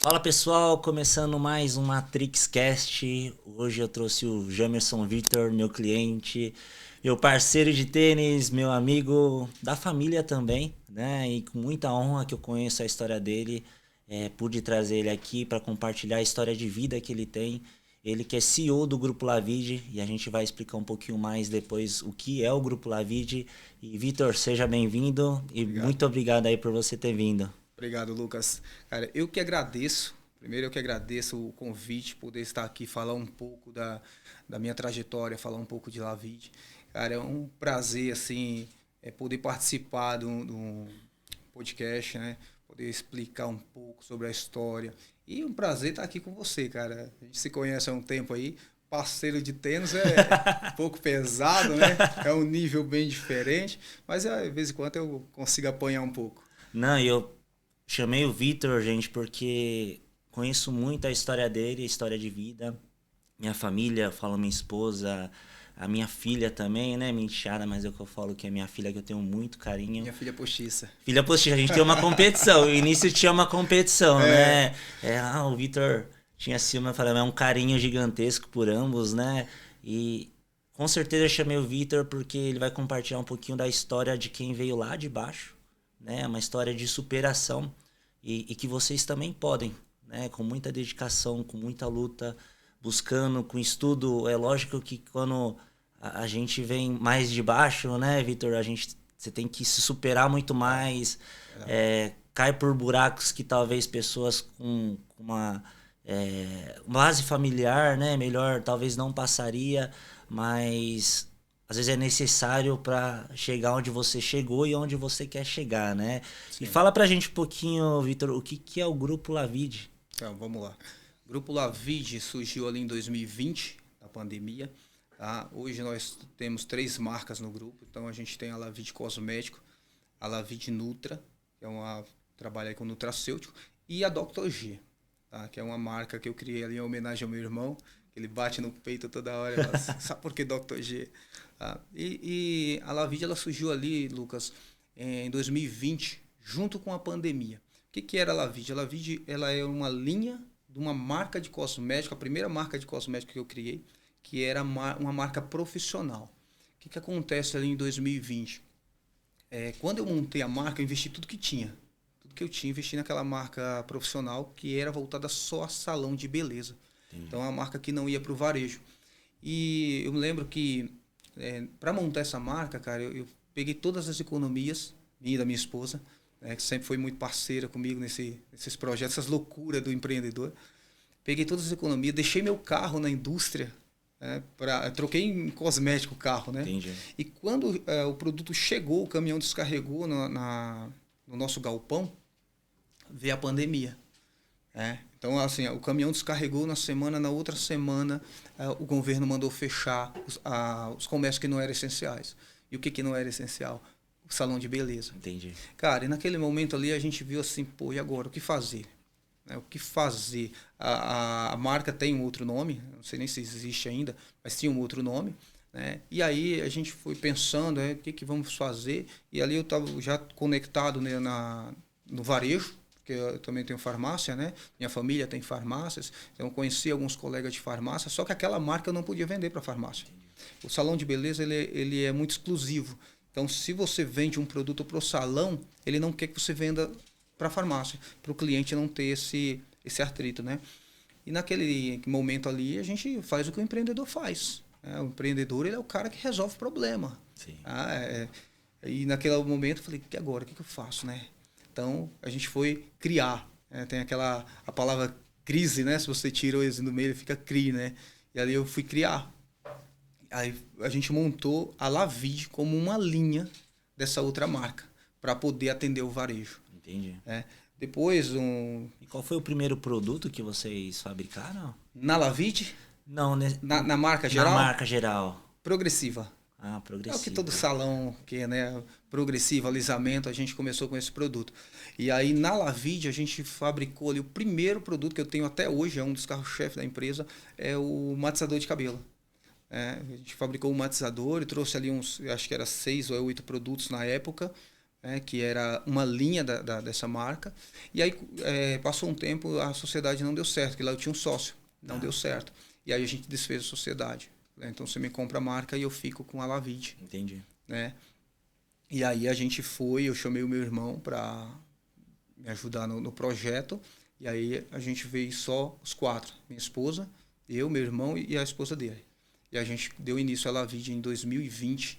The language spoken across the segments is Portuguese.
Fala pessoal, começando mais um Matrix Cast. Hoje eu trouxe o Jamerson Vitor, meu cliente, meu parceiro de tênis, meu amigo da família também, né? E com muita honra que eu conheço a história dele, pude trazer ele aqui para compartilhar a história de vida que ele tem. Ele que é CEO do Grupo Lavide e a gente vai explicar um pouquinho mais depois o que é o Grupo Lavide. E Vitor, seja bem-vindo e Obrigado. muito obrigado aí por você ter vindo. Obrigado, Lucas. Cara, eu que agradeço. Primeiro, eu que agradeço o convite, poder estar aqui, falar um pouco da minha trajetória, falar um pouco de Lavide. Cara, é um prazer, assim, poder participar de um podcast, né? Poder explicar um pouco sobre a história. E um prazer estar aqui com você, cara. A gente se conhece há um tempo aí. Parceiro de tênis é um pouco pesado, né? É um nível bem diferente, mas de vez em quando eu consigo apanhar um pouco. Não, e eu chamei o Vitor, gente, porque conheço muito a história dele, a história de vida. Minha família, falo minha esposa, a minha filha também, né? Minha enteada, mas é o que eu falo que é minha filha que eu tenho muito carinho. Minha filha postiça. Filha postiça, a gente tem uma competição. O início tinha uma competição, É, né? O Vitor tinha ciúme, eu falei, mas é um carinho gigantesco por ambos, né? E com certeza eu chamei o Vitor porque ele vai compartilhar um pouquinho da história de quem veio lá de baixo, né? Uma história de superação e que vocês também podem, né? Com muita dedicação, com muita luta, buscando, com estudo. É lógico que quando a gente vem mais de baixo, né, Vitor? Você tem que se superar muito mais, verdade. cai por buracos que talvez pessoas com uma base familiar, né, melhor, talvez não passaria, mas às vezes é necessário para chegar onde você chegou e onde você quer chegar, né? E Sim. fala pra gente um pouquinho, Vitor, o que, que é o Grupo Lavide? Então, vamos lá. O Grupo Lavide surgiu ali em 2020, na pandemia. Tá? Hoje nós temos 3 marcas no grupo. Então a gente tem a Lavide Cosmético, a Lavide Nutra, que é uma trabalha aí com nutracêutico, e a Dr. G, tá? Que é uma marca que eu criei ali em homenagem ao meu irmão, que ele bate no peito toda hora e fala assim, sabe por que Dr. G? Tá? E a Lavide ela surgiu ali, Lucas, em 2020, junto com a pandemia. O que era a Lavide? A Lavide ela é uma linha de uma marca de cosmético, a primeira marca de cosmético que eu criei, que era uma marca profissional. O que acontece ali em 2020? Quando eu montei a marca, eu investi tudo que tinha. Tudo que eu tinha, investi naquela marca profissional que era voltada só a salão de beleza. Então, é uma marca que não ia para o varejo. E eu me lembro que, para montar essa marca, cara, eu peguei todas as economias, minha e da minha esposa, né, que sempre foi muito parceira comigo nesses projetos, essas loucuras do empreendedor. Peguei todas as economias, deixei meu carro na indústria, né, troquei em cosmético o carro, né? Entendi. E quando o produto chegou, o caminhão descarregou no nosso galpão, veio a pandemia. Né? Então, assim, o caminhão descarregou na outra semana, o governo mandou fechar os comércios que não eram essenciais. E o que não era essencial? O salão de beleza. Entendi. Cara, e naquele momento ali a gente viu assim, pô, e agora? O que fazer? Né? O que fazer? A marca tem um outro nome, não sei nem se existe ainda, mas tinha um outro nome. Né? E aí a gente foi pensando, o que vamos fazer? E ali eu estava já conectado, né, no varejo, porque eu também tenho farmácia, né? Minha família tem farmácias, então eu conheci alguns colegas de farmácia, só que aquela marca eu não podia vender para farmácia. O salão de beleza ele é muito exclusivo. Então, se você vende um produto para o salão, ele não quer que você venda para a farmácia, para o cliente não ter esse atrito, né? E naquele momento ali, a gente faz o que o empreendedor faz. Né? O empreendedor ele é o cara que resolve o problema. Sim. E naquele momento eu falei, e agora? O que eu faço, né? Então, a gente foi criar. Né? Tem a palavra crise, né? Se você tira o esse do meio, ele fica cri, né? E ali eu fui criar. Aí a gente montou a Lavide como uma linha dessa outra marca para poder atender o varejo. Entendi. Né? Depois, E qual foi o primeiro produto que vocês fabricaram? na Lavide, Não, na marca na geral, marca geral. progressiva. Ah, É o que todo progressiva. salão quer, né? Progressivo, alisamento, a gente começou com esse produto. E aí na Lavide a gente fabricou ali o primeiro produto que eu tenho até hoje, é um dos carros-chefe da empresa, é o matizador de cabelo. A gente fabricou o matizador e trouxe ali uns, acho que era 6 ou 8 produtos na época, né, que era uma linha dessa marca. E aí passou um tempo, a sociedade não deu certo, porque lá eu tinha um sócio, não deu certo. E aí a gente desfez a sociedade. Né? Então você me compra a marca e eu fico com a Lavide. Entendi. Né? E aí a gente foi, eu chamei o meu irmão para me ajudar no projeto. E aí a gente veio só os 4, minha esposa, eu, meu irmão e a esposa dele. E a gente deu início à Lavide em 2020.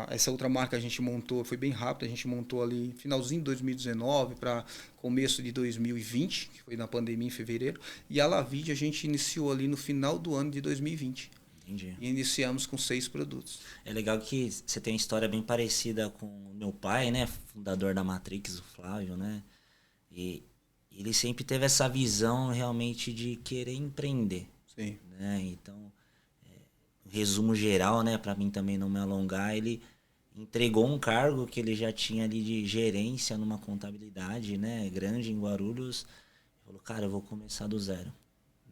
Essa outra marca a gente montou, foi bem rápido, a gente montou ali finalzinho de 2019 para começo de 2020, que foi na pandemia em fevereiro. E a Lavide a gente iniciou ali no final do ano de 2020. Entendi. E iniciamos com 6 produtos. É legal que você tem uma história bem parecida com o meu pai, né? Fundador da Matrix, o Flávio, né? E ele sempre teve essa visão realmente de querer empreender. Sim. Né? Então, resumo geral, né, para mim também não me alongar, ele entregou um cargo que ele já tinha ali de gerência numa contabilidade, né, grande em Guarulhos. Ele falou, cara, eu vou começar do zero.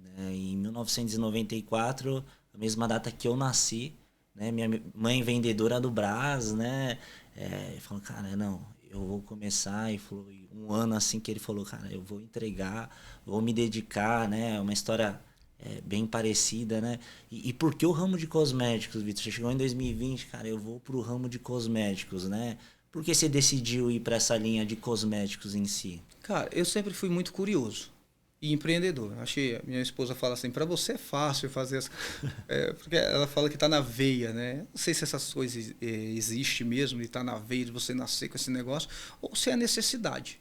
Né? E em 1994, a mesma data que eu nasci, né, minha mãe vendedora do Brás, né, ele falou, cara, não, eu vou começar. E falou, um ano assim que ele falou, cara, eu vou entregar, vou me dedicar, né, uma história bem parecida, né? E por que o ramo de cosméticos, Vitor? Você chegou em 2020, cara, eu vou pro ramo de cosméticos, né? Por que você decidiu ir para essa linha de cosméticos em si? Cara, eu sempre fui muito curioso e empreendedor. Achei, minha esposa fala assim, para você é fácil fazer as... porque ela fala que está na veia, né? Não sei se essas coisas existem mesmo, de estar na veia, de você nascer com esse negócio, ou se é necessidade.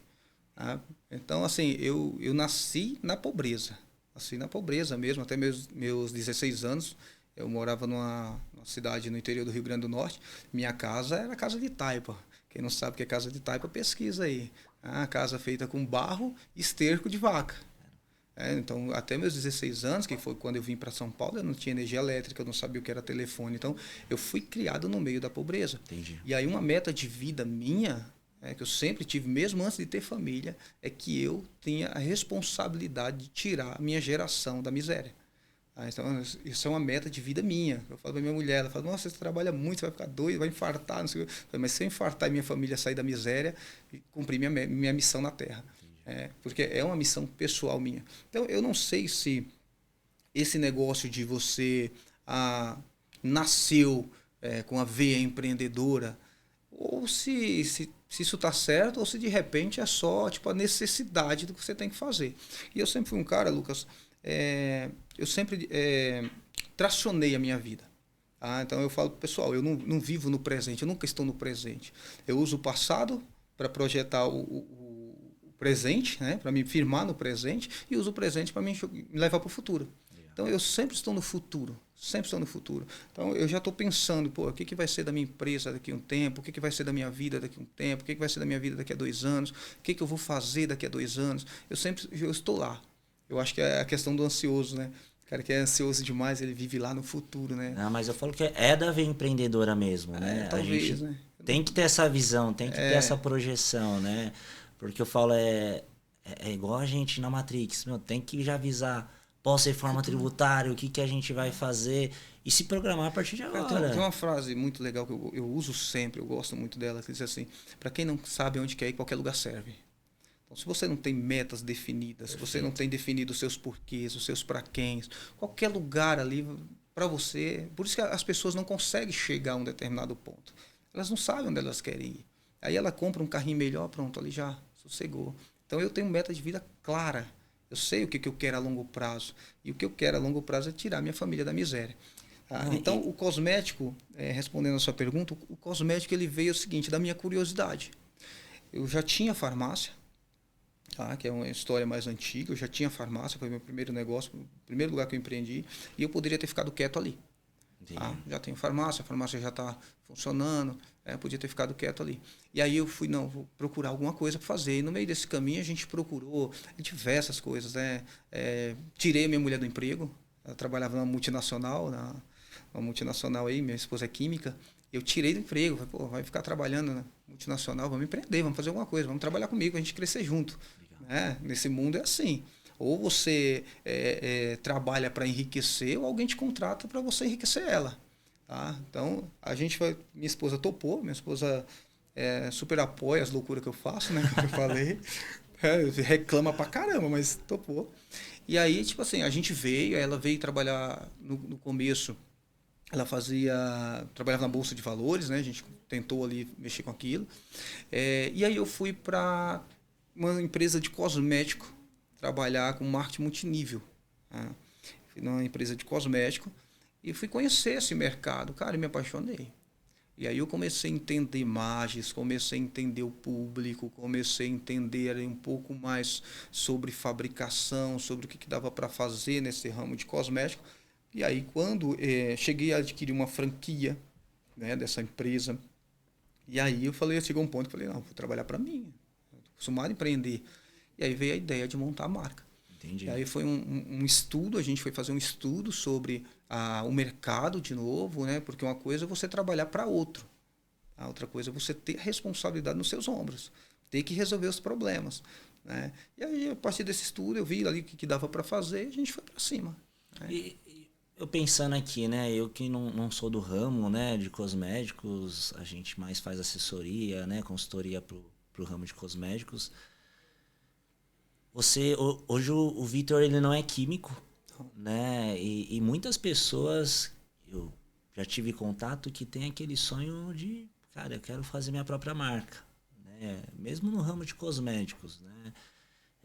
Tá? Então, assim, eu nasci na pobreza. Assim, na pobreza mesmo, até meus 16 anos, eu morava numa cidade no interior do Rio Grande do Norte. Minha casa era casa de taipa. Quem não sabe o que é casa de taipa, pesquisa aí. Casa feita com barro e esterco de vaca. Então, até meus 16 anos, que foi quando eu vim para São Paulo, eu não tinha energia elétrica, eu não sabia o que era telefone. Então, eu fui criado no meio da pobreza. Entendi. E aí, uma meta de vida minha, que eu sempre tive, mesmo antes de ter família, é que eu tenha a responsabilidade de tirar a minha geração da miséria. Então, isso é uma meta de vida minha. Eu falo para minha mulher, ela fala, nossa, você trabalha muito, você vai ficar doido, vai infartar, não sei o que. Mas se eu infartar e minha família sair da miséria, cumprir minha missão na Terra. Porque é uma missão pessoal minha. Então, eu não sei se esse negócio de você nasceu com a veia empreendedora, ou se isso está certo, ou se de repente é só tipo, a necessidade do que você tem que fazer. E eu sempre fui um cara, Lucas, eu sempre tracionei a minha vida. Então eu falo, pessoal, eu não vivo no presente, eu nunca estou no presente. Eu uso o passado para projetar o presente, né, para me firmar no presente, e uso o presente para me levar para o futuro. Então eu sempre estou no futuro. Sempre estou no futuro. Então, eu já estou pensando, o que vai ser da minha empresa daqui a um tempo? O que vai ser da minha vida daqui a um tempo? O que vai ser da minha vida daqui a 2 anos? O que eu vou fazer daqui a 2 anos? Eu estou lá. Eu acho que é a questão do ansioso, né? O cara que é ansioso demais, ele vive lá no futuro, né? Não, mas eu falo que é da veia empreendedora mesmo, né? Talvez, a gente né? tem que ter essa visão, tem que ter essa projeção, né? Porque eu falo, é igual a gente na Matrix, tem que já avisar pós-reforma tributária, o que a gente vai fazer e se programar a partir de agora. Tem uma frase muito legal que eu uso sempre, eu gosto muito dela, que diz assim, para quem não sabe onde quer ir, qualquer lugar serve. Então, se você não tem metas definidas, se você não tem definido os seus porquês, os seus praquéns, qualquer lugar ali para você... Por isso que as pessoas não conseguem chegar a um determinado ponto. Elas não sabem onde elas querem ir. Aí ela compra um carrinho melhor, pronto, ali já sossegou. Então, eu tenho meta de vida clara. Eu sei o que eu quero a longo prazo. E o que eu quero a longo prazo é tirar minha família da miséria. Então, o cosmético, respondendo a sua pergunta, o cosmético ele veio o seguinte, da minha curiosidade. Eu já tinha farmácia, que é uma história mais antiga, eu já tinha farmácia, foi meu primeiro negócio, o primeiro lugar que eu empreendi, e eu poderia ter ficado quieto ali. Já tenho farmácia, a farmácia já está funcionando, podia ter ficado quieto ali. E aí eu fui, vou procurar alguma coisa para fazer. E no meio desse caminho a gente procurou diversas coisas. Tirei minha mulher do emprego, ela trabalhava numa multinacional, uma multinacional aí, minha esposa é química. Eu tirei do emprego, falei, vai ficar trabalhando na multinacional, vamos empreender, vamos fazer alguma coisa, vamos trabalhar comigo, a gente crescer junto. Nesse mundo é assim. Ou você trabalha para enriquecer, ou alguém te contrata para você enriquecer ela. Então, minha esposa topou, minha esposa super apoia as loucuras que eu faço, né? Como eu falei. Reclama pra caramba, mas topou. E aí, tipo assim, a gente ela veio trabalhar no começo. Ela trabalhava na Bolsa de Valores, né? A gente tentou ali mexer com aquilo. E aí eu fui para uma empresa de cosmético trabalhar com marketing multinível. Né? Fui numa empresa de cosmético e fui conhecer esse mercado. Cara, e me apaixonei. E aí eu comecei a entender imagens, comecei a entender o público, comecei a entender um pouco mais sobre fabricação, sobre o que dava para fazer nesse ramo de cosmético. E aí, quando cheguei a adquirir uma franquia, né, dessa empresa, e aí chegou um ponto que eu falei, não, vou trabalhar para mim, estou acostumado a empreender. E aí veio a ideia de montar a marca. Entendi. E aí foi um estudo, a gente foi fazer um estudo sobre o mercado de novo, né, porque uma coisa é você trabalhar para outro, a outra coisa é você ter a responsabilidade nos seus ombros, ter que resolver os problemas. Né? E aí, a partir desse estudo, eu vi ali o que dava para fazer e a gente foi para cima. Né? E eu pensando aqui, né? Eu que não sou do ramo, né? De cosméticos, a gente mais faz assessoria, né? Consultoria pro ramo de cosméticos. Hoje o Vitor, ele não é químico, né? E muitas pessoas, eu já tive contato que tem aquele sonho de, cara, eu quero fazer minha própria marca, né? Mesmo no ramo de cosméticos, né?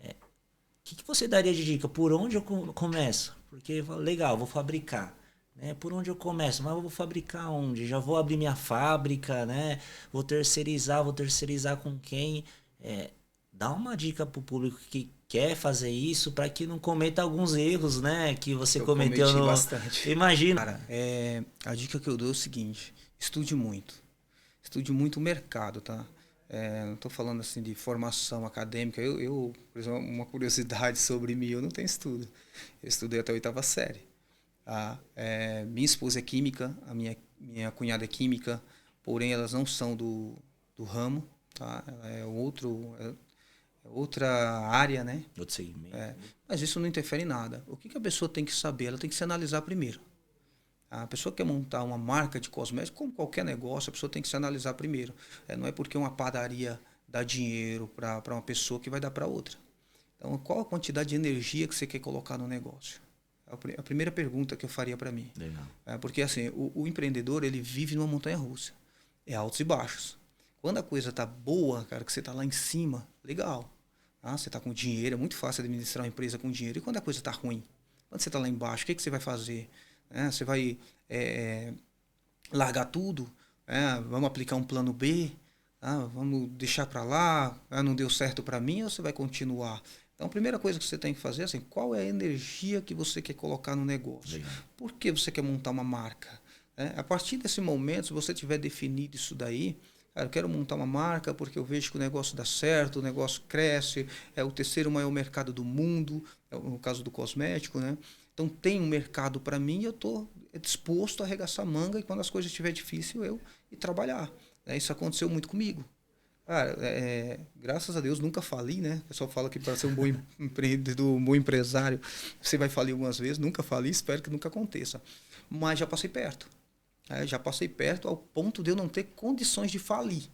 O que você daria de dica? Por onde eu começo? Porque, legal, vou fabricar. Né? Por onde eu começo? Mas eu vou fabricar onde? Já vou abrir minha fábrica, né? Vou terceirizar com quem? Dá uma dica pro público que quer fazer isso para que não cometa alguns erros, né? Que você cometeu no... bastante. Imagina. Cara, a dica que eu dou é o seguinte, estude muito. Estude muito o mercado, tá? Não estou falando assim de formação acadêmica. Eu, por exemplo, uma curiosidade sobre mim, eu não tenho estudo. Eu estudei até a 8ª série. Tá? Minha esposa é química, a minha cunhada é química, porém elas não são do ramo. Tá? Ela é outra área, né? Outro segmento. Mas isso não interfere em nada. O que a pessoa tem que saber? Ela tem que se analisar primeiro. A pessoa quer montar uma marca de cosméticos, como qualquer negócio, a pessoa tem que se analisar primeiro. Não é porque uma padaria dá dinheiro para uma pessoa que vai dar para outra. Então, qual a quantidade de energia que você quer colocar no negócio? É a primeira pergunta que eu faria para mim. Legal. Porque assim, o empreendedor, ele vive numa montanha-russa. É altos e baixos. Quando a coisa tá boa, cara, que você tá lá em cima, legal. Você tá com dinheiro, é muito fácil administrar uma empresa com dinheiro. E quando a coisa tá ruim? Quando você tá lá embaixo, o que você vai fazer? Você vai largar tudo? Vamos aplicar um plano B? Vamos deixar para lá? Não deu certo para mim? Ou você vai continuar? Então, a primeira coisa que você tem que fazer é assim, qual é a energia que você quer colocar no negócio? Legal. Por que você quer montar uma marca? A partir desse momento, se você tiver definido isso daí, cara, eu quero montar uma marca porque eu vejo que o negócio dá certo, o negócio cresce, é o terceiro maior mercado do mundo, no caso do cosmético, né? Então tem um mercado para mim e eu estou disposto a arregaçar a manga e quando as coisas estiverem difíceis eu ir trabalhar. Isso aconteceu muito comigo. Cara, graças a Deus nunca fali, né? O pessoal fala que para ser um bom empreendedor, um bom empresário, você vai falir algumas vezes. Nunca fali, espero que nunca aconteça. Mas já passei perto. Já passei perto ao ponto de eu não ter condições de falir.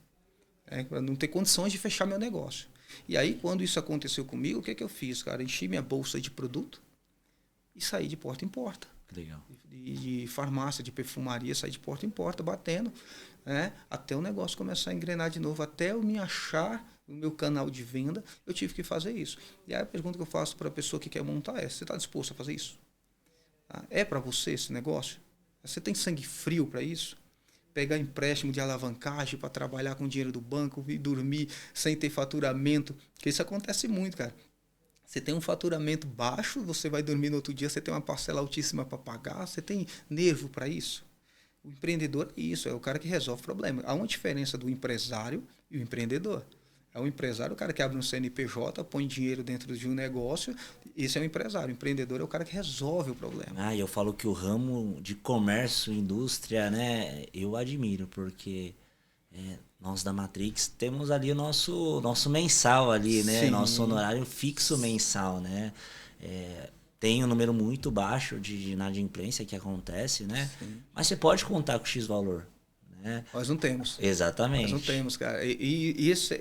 Não ter condições de fechar meu negócio. E aí, quando isso aconteceu comigo, o que eu fiz, cara? Enchi minha bolsa de produto e saí de porta em porta. Legal. De farmácia, de perfumaria, saí de porta em porta, batendo, até o negócio começar a engrenar de novo, até eu me achar no meu canal de venda, eu tive que fazer isso. E aí a pergunta que eu faço para a pessoa que quer montar você está disposto a fazer isso? É para você esse negócio? Você tem sangue frio para isso? Pegar empréstimo de alavancagem para trabalhar com dinheiro do banco e dormir sem ter faturamento, porque isso acontece muito, cara. Você tem um faturamento baixo, você vai dormir no outro dia, você tem uma parcela altíssima para pagar, você tem nervo para isso? O empreendedor é isso, é o cara que resolve problemas. Há uma diferença do empresário e o empreendedor. O empresário, o cara que abre um CNPJ, põe dinheiro dentro de um negócio, esse é o empresário. O empreendedor é o cara que resolve o problema. Eu falo que o ramo de comércio, indústria, né, eu admiro, porque... nós da Matrix temos ali o nosso mensal ali, né? Sim. Nosso honorário fixo mensal, né? Tem um número muito baixo de inadimplência que acontece, né? Sim. Mas você pode contar com X valor. né? Nós não temos. Exatamente. Nós não temos, cara. E esse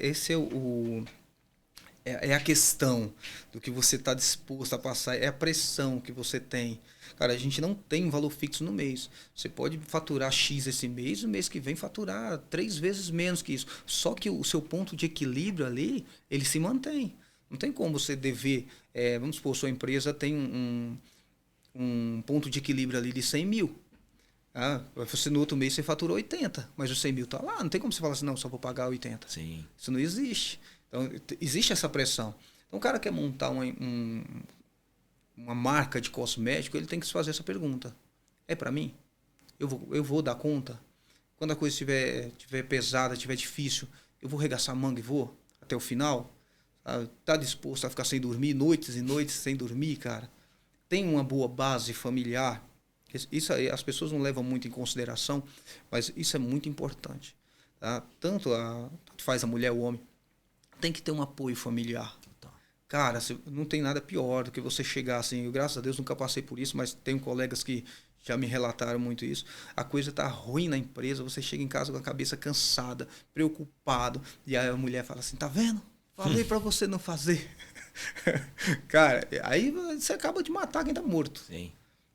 é a questão do que você está disposto a passar, é a pressão que você tem. Cara, a gente não tem um valor fixo no mês. Você pode faturar X esse mês, o mês que vem faturar 3 vezes menos que isso. Só que o seu ponto de equilíbrio ali, ele se mantém. Não tem como você dever... vamos supor, sua empresa tem um ponto de equilíbrio ali de 100 mil. Você no outro mês você faturou 80, mas os 100 mil está lá. Não tem como você falar assim, não, só vou pagar 80. Sim. Isso não existe. Então, existe essa pressão. Então, o cara quer montar uma marca de cosmético, ele tem que se fazer essa pergunta. É para mim? Eu vou dar conta? Quando a coisa estiver pesada, estiver difícil, eu vou regaçar a manga e vou até o final? Tá disposto a ficar sem dormir, noites e noites sem dormir, cara? Tem uma boa base familiar? Isso aí, as pessoas não levam muito em consideração, mas isso é muito importante. Tá? Tanto faz a mulher, o homem, tem que ter um apoio familiar. Cara, não tem nada pior do que você chegar assim, eu, graças a Deus, nunca passei por isso, mas tenho colegas que já me relataram muito isso. A coisa tá ruim na empresa, você chega em casa com a cabeça cansada, preocupado, e aí a mulher fala assim, tá vendo? Falei para você não fazer. Cara, aí você acaba de matar quem tá morto. Sim.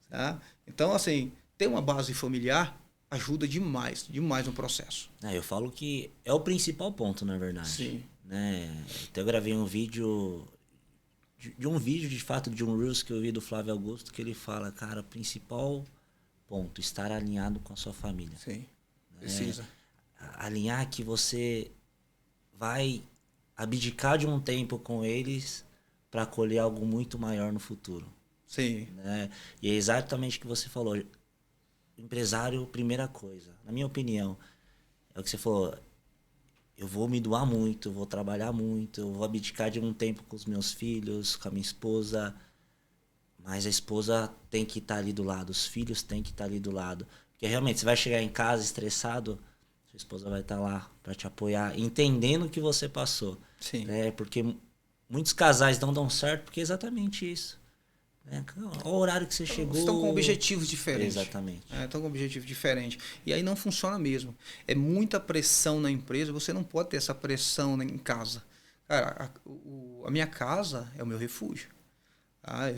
Tá? Então, assim, ter uma base familiar ajuda demais, demais no processo. Eu falo que é o principal ponto, na verdade. Sim. Né? Até eu gravei um vídeo de fato, de um Reels que eu vi do Flávio Augusto, que ele fala, cara, o principal ponto, estar alinhado com a sua família. Sim, precisa. Alinhar que você vai abdicar de um tempo com eles para colher algo muito maior no futuro. Sim. Né? E é exatamente o que você falou. Empresário, primeira coisa, na minha opinião, é o que você falou, eu vou me doar muito, eu vou trabalhar muito, eu vou abdicar de um tempo com os meus filhos, com a minha esposa, mas a esposa tem que estar ali do lado, os filhos têm que estar ali do lado. Porque realmente, você vai chegar em casa estressado, sua esposa vai estar lá para te apoiar, entendendo o que você passou. Sim. Porque muitos casais não dão certo porque é exatamente isso. Olha o horário que você chegou. Estão com objetivos diferentes. Exatamente. Estão com objetivos diferentes. E aí não funciona mesmo. É muita pressão na empresa, você não pode ter essa pressão em casa. Cara, a minha casa é o meu refúgio.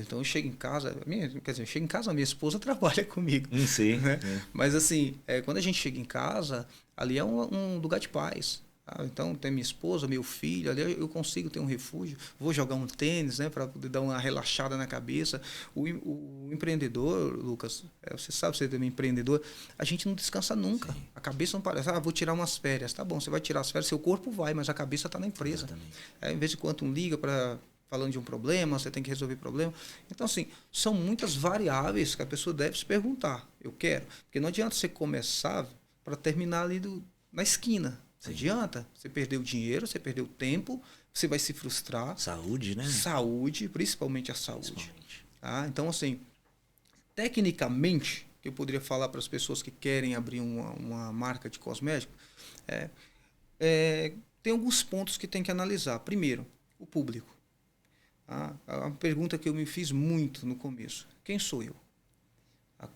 Então eu chego em casa, a minha esposa trabalha comigo. Sim. Né? Mas assim, quando a gente chega em casa, ali é um lugar de paz. Então tem minha esposa, meu filho, ali eu consigo ter um refúgio. Vou jogar um tênis, né, para poder dar uma relaxada na cabeça. O empreendedor, Lucas, você sabe, você é um empreendedor, a gente não descansa nunca. Sim. A cabeça não parece, vou tirar umas férias. Tá bom, você vai tirar as férias, seu corpo vai, mas a cabeça está na empresa. Em vez de quanto liga para falando de um problema, você tem que resolver problema. Então, assim, são muitas variáveis que a pessoa deve se perguntar. Eu quero. Porque não adianta você começar para terminar ali na esquina. Não adianta. Você perdeu dinheiro, você perdeu tempo, você vai se frustrar. Saúde, né? Saúde, principalmente a saúde. Então, assim, tecnicamente, que eu poderia falar para as pessoas que querem abrir uma marca de cosmético, tem alguns pontos que tem que analisar. Primeiro, o público. A pergunta que eu me fiz muito no começo. Quem sou eu?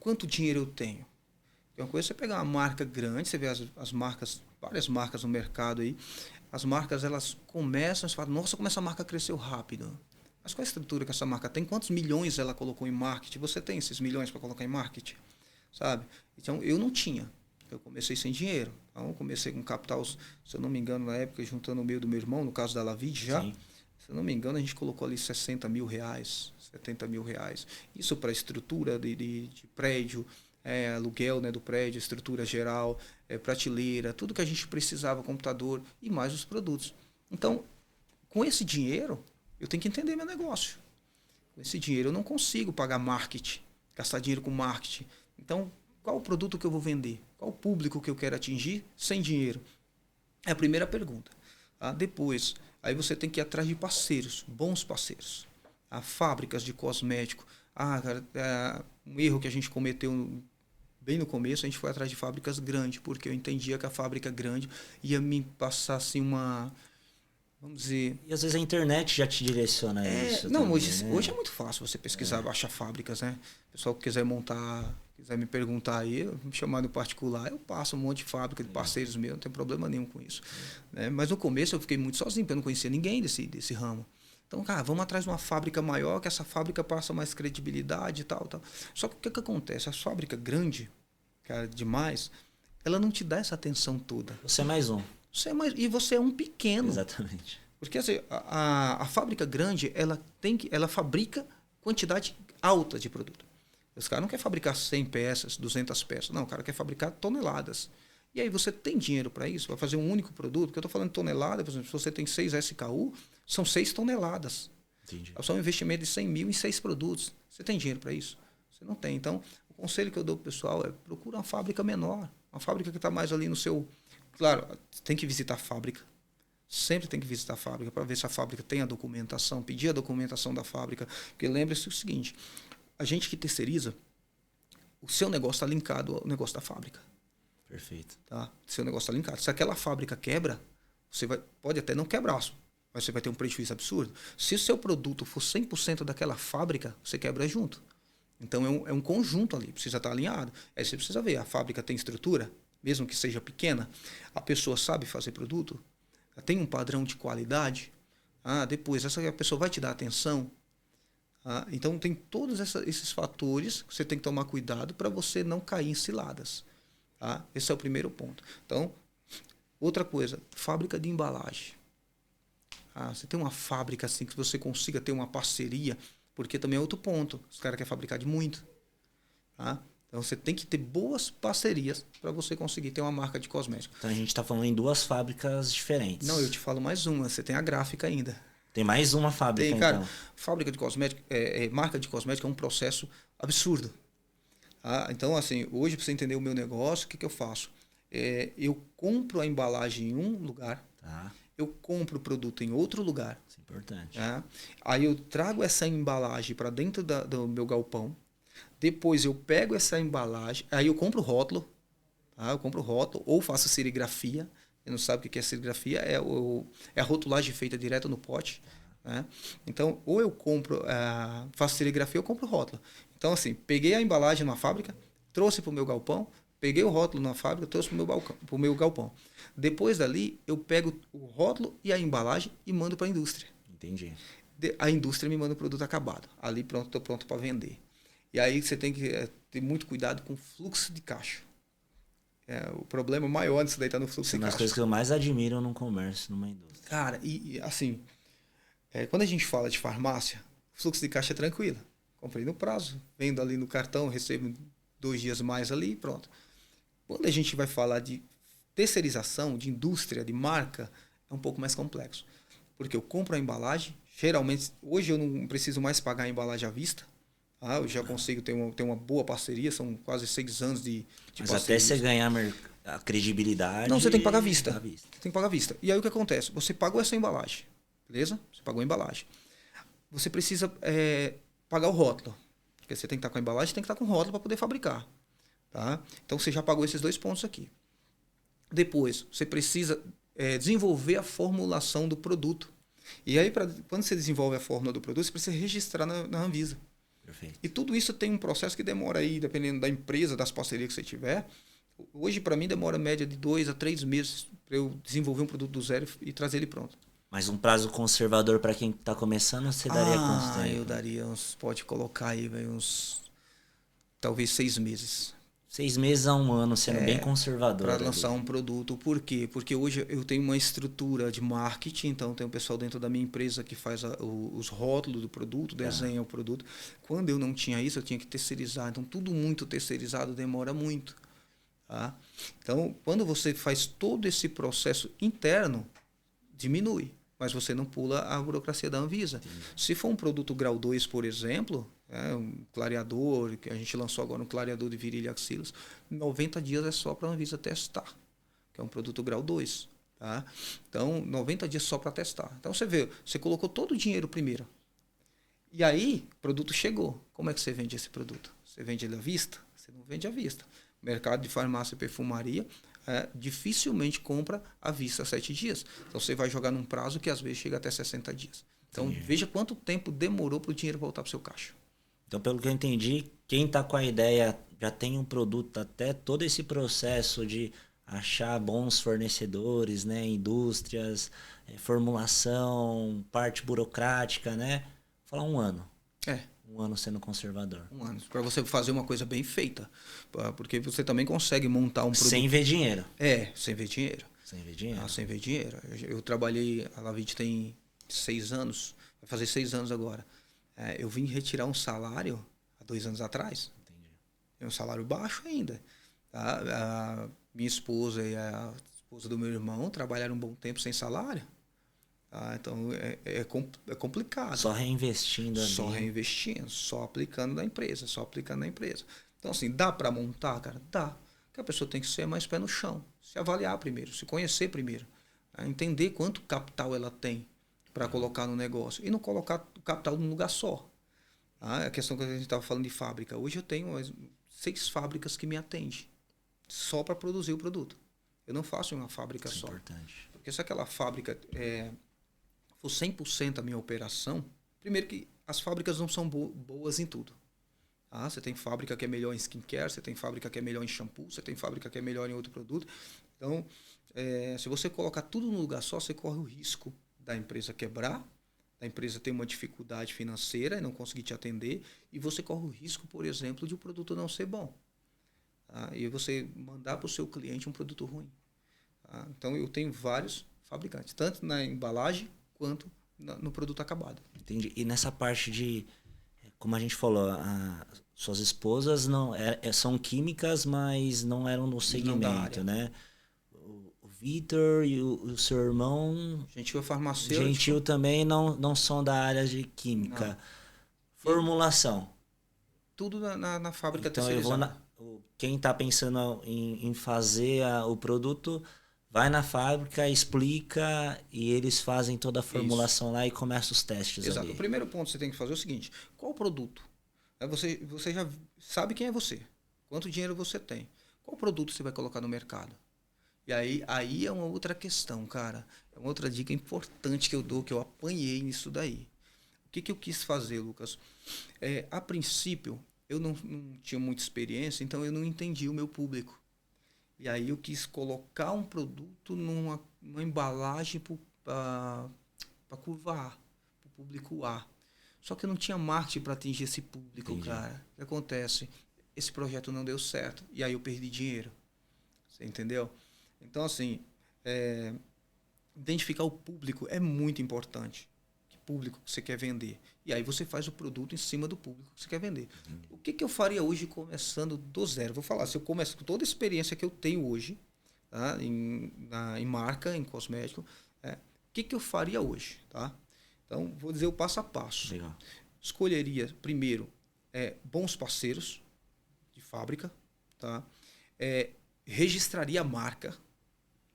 Quanto dinheiro eu tenho? Tem uma coisa é você pegar uma marca grande, você vê as marcas, várias marcas no mercado aí, as marcas elas começam, você fala, nossa, como essa marca cresceu rápido. Mas qual a estrutura que essa marca tem? Quantos milhões ela colocou em marketing? Você tem esses milhões para colocar em marketing? Sabe? Então, eu não tinha. Eu comecei sem dinheiro. Então, eu comecei com capital, se eu não me engano, na época, juntando o meio do meu irmão, no caso da Lavide já. Sim. Se eu não me engano, a gente colocou ali 60 mil reais, 70 mil reais. Isso para estrutura de prédio, aluguel, né, do prédio, estrutura geral, prateleira, tudo que a gente precisava, computador e mais os produtos. Então, com esse dinheiro, eu tenho que entender meu negócio. Com esse dinheiro eu não consigo pagar marketing, gastar dinheiro com marketing. Então, qual o produto que eu vou vender? Qual o público que eu quero atingir sem dinheiro? É a primeira pergunta. Depois, aí você tem que ir atrás de parceiros, bons parceiros. Fábricas de cosmético. Um erro que a gente cometeu bem no começo, a gente foi atrás de fábricas grandes, porque eu entendia que a fábrica grande ia me passar assim, vamos dizer... E às vezes a internet já te direciona a isso Não, também, hoje é muito fácil você pesquisar, achar fábricas, né? O pessoal que quiser montar, quiser me perguntar aí, me chamar no particular, eu passo um monte de fábrica de parceiros meus, não tem problema nenhum com isso. Né? Mas no começo eu fiquei muito sozinho, porque eu não conhecia ninguém desse ramo. Então, cara, vamos atrás de uma fábrica maior, que essa fábrica passa mais credibilidade e tal, tal. Só que o que acontece? A fábrica grande, cara, demais, ela não te dá essa atenção toda. Você é mais um. E você é um pequeno. Exatamente. Porque assim, a fábrica grande, ela fabrica quantidade alta de produto. Os caras não querem fabricar 100 peças, 200 peças. Não, o cara quer fabricar toneladas. E aí você tem dinheiro para isso? Vai fazer um único produto? Porque eu estou falando de tonelada, por exemplo, se você tem 6 SKU, são 6 toneladas. Entendi. É só um investimento de 100 mil em 6 produtos. Você tem dinheiro para isso? Você não tem. Então, o conselho que eu dou para o pessoal é procura uma fábrica menor. Uma fábrica que está mais ali no seu... Claro, tem que visitar a fábrica. Sempre tem que visitar a fábrica para ver se a fábrica tem a documentação, pedir a documentação da fábrica. Porque lembre-se o seguinte, a gente que terceiriza, o seu negócio está linkado ao negócio da fábrica. Perfeito. Tá? O seu negócio está linkado. Se aquela fábrica quebra, pode até não quebrar, mas você vai ter um prejuízo absurdo. Se o seu produto for 100% daquela fábrica, você quebra junto. Então é um conjunto ali, precisa estar alinhado. Aí você precisa ver, a fábrica tem estrutura, mesmo que seja pequena, a pessoa sabe fazer produto, tem um padrão de qualidade, depois a pessoa vai te dar atenção. Então tem todos esses fatores que você tem que tomar cuidado para você não cair em ciladas. Esse é o primeiro ponto. Então, outra coisa, fábrica de embalagem. Você tem uma fábrica assim que você consiga ter uma parceria, porque também é outro ponto. Os caras querem fabricar de muito. Então você tem que ter boas parcerias para você conseguir ter uma marca de cosmético. Então a gente está falando em 2 fábricas diferentes. Não, eu te falo mais uma. Você tem a gráfica ainda. Tem mais uma fábrica, tem, cara, então. Fábrica de cosmético, marca de cosmético é um processo absurdo. Então, assim, hoje para você entender o meu negócio, o que eu faço? Eu compro a embalagem em um lugar, eu compro o produto em outro lugar. Isso é importante. Aí eu trago essa embalagem para dentro do meu galpão. Depois eu pego essa embalagem, aí eu compro o rótulo, eu compro o rótulo ou faço serigrafia. Quem não sabe o que é serigrafia, é a rotulagem feita direto no pote. Então, ou eu compro, faço serigrafia ou compro o rótulo. Então, assim, peguei a embalagem numa fábrica, trouxe para o meu galpão, peguei o rótulo na fábrica, trouxe para o meu galpão. Depois dali, eu pego o rótulo e a embalagem e mando para a indústria. Entendi. A indústria me manda o produto acabado. Ali, estou pronto para vender. E aí você tem que ter muito cuidado com o fluxo de caixa. O problema maior disso daí está no fluxo de caixa. Uma das coisas que eu mais admiro num comércio, numa indústria. Cara, e assim, quando a gente fala de farmácia, o fluxo de caixa é tranquilo. Comprei no prazo, vendo ali no cartão, recebo 2 dias mais ali e pronto. Quando a gente vai falar de terceirização, de indústria, de marca, é um pouco mais complexo. Porque eu compro a embalagem, geralmente, hoje eu não preciso mais pagar a embalagem à vista. Eu já consigo ter uma boa parceria, são quase 6 anos de Mas parceria. até você ganhar a credibilidade... Não, você tem que pagar à vista. Tem que pagar à vista. E aí o que acontece? Você pagou essa embalagem, beleza? Você pagou a embalagem. Você precisa pagar o rótulo. Porque você tem que estar com a embalagem, tem que estar com o rótulo para poder fabricar. Tá? Então você já pagou esses 2 pontos aqui. Depois, você precisa desenvolver a formulação do produto. E aí, quando você desenvolve a fórmula do produto, você precisa registrar na Anvisa. Perfeito. E tudo isso tem um processo que demora aí, dependendo da empresa, das parcerias que você tiver. Hoje, para mim, demora média de 2 a 3 meses para eu desenvolver um produto do zero e trazer ele pronto. Mas um prazo conservador para quem está começando, você daria quanto tempo? Eu daria pode colocar aí talvez 6 meses. 6 meses a 1 ano, sendo bem conservador. Para lançar um produto. Por quê? Porque hoje eu tenho uma estrutura de marketing, então tem um pessoal dentro da minha empresa que faz os rótulos do produto, desenha o produto. Quando eu não tinha isso, eu tinha que terceirizar. Então, tudo muito terceirizado demora muito. Tá? Então, quando você faz todo esse processo interno, diminui. Mas você não pula a burocracia da Anvisa. Se for um produto grau 2, por exemplo, um clareador, que a gente lançou agora um clareador de virilha e axilas, 90 dias é só para a Anvisa testar, que é um produto grau 2. Tá? Então, 90 dias só para testar. Então, você vê, você colocou todo o dinheiro primeiro. E aí, o produto chegou. Como é que você vende esse produto? Você vende ele à vista? Você não vende à vista. Mercado de farmácia e perfumaria, dificilmente compra à vista 7 dias. Então você vai jogar num prazo que às vezes chega até 60 dias. Então veja quanto tempo demorou para o dinheiro voltar para o seu caixa. Então, pelo que eu entendi, quem está com a ideia já tem um produto, até todo esse processo de achar bons fornecedores, né, indústrias, formulação, parte burocrática, né? Vou falar um ano. Um ano sendo conservador. Um ano. Para você fazer uma coisa bem feita. Porque você também consegue montar um produto. Sem ver dinheiro. Sem ver dinheiro. Sem ver dinheiro. Sem ver dinheiro. Eu trabalhei, a Lavit tem 6 anos, vai fazer 6 anos agora. Eu vim retirar um salário há 2 anos atrás. Entendi. É um salário baixo ainda. Tá? A minha esposa e a esposa do meu irmão trabalharam um bom tempo sem salário. Então é complicado. Só reinvestindo ali. Só reinvestindo, só aplicando na empresa, Então, assim, dá para montar, cara? Dá. Que a pessoa tem que ser mais pé no chão. Se avaliar primeiro, se conhecer primeiro. Entender quanto capital ela tem para colocar no negócio. E não colocar o capital num lugar só. A questão que a gente estava falando de fábrica. Hoje eu tenho 6 fábricas que me atendem. Só para produzir o produto. Eu não faço uma fábrica só. Importante. Porque se aquela fábrica for 100% a minha operação, primeiro que as fábricas não são boas em tudo. Você tem fábrica que é melhor em skincare, você tem fábrica que é melhor em shampoo, você tem fábrica que é melhor em outro produto. Então, se você colocar tudo no lugar só, você corre o risco da empresa quebrar, da empresa ter uma dificuldade financeira e não conseguir te atender, e você corre o risco, por exemplo, de o produto não ser bom. E você mandar para o seu cliente um produto ruim. Então, eu tenho vários fabricantes, tanto na embalagem quanto no produto acabado. Entendi. E nessa parte de, como a gente falou, suas esposas não são químicas, mas não eram no segmento, né? O Vitor e o seu irmão... Gentil é farmacêutico. Gentil também não são da área de química. Não. Formulação. Tudo na fábrica então, terceirizada. Quem está pensando em fazer o produto... Vai na fábrica, explica e eles fazem toda a formulação lá e começam os testes. Exato. Ali. O primeiro ponto que você tem que fazer é o seguinte: qual o produto? Você já sabe quem é você, quanto dinheiro você tem, qual produto você vai colocar no mercado? E aí é uma outra questão, cara. É uma outra dica importante que eu dou, que eu apanhei nisso daí. O que eu quis fazer, Lucas? A princípio, eu não tinha muita experiência, então eu não entendi o meu público. E aí eu quis colocar um produto numa embalagem para curva A, para o público A. Só que eu não tinha marketing para atingir esse público, Entendi. Cara. O que acontece? Esse projeto não deu certo. E aí eu perdi dinheiro. Você entendeu? Então, assim, identificar o público é muito importante. Que público que você quer vender. E aí você faz o produto em cima do público que você quer vender. O que eu faria hoje começando do zero? Vou falar, se eu começo com toda a experiência que eu tenho hoje, tá? em marca, em cosmético, o que eu faria hoje? Tá? Então, vou dizer o passo a passo. Legal. Escolheria, primeiro, bons parceiros de fábrica. Tá? Registraria a marca.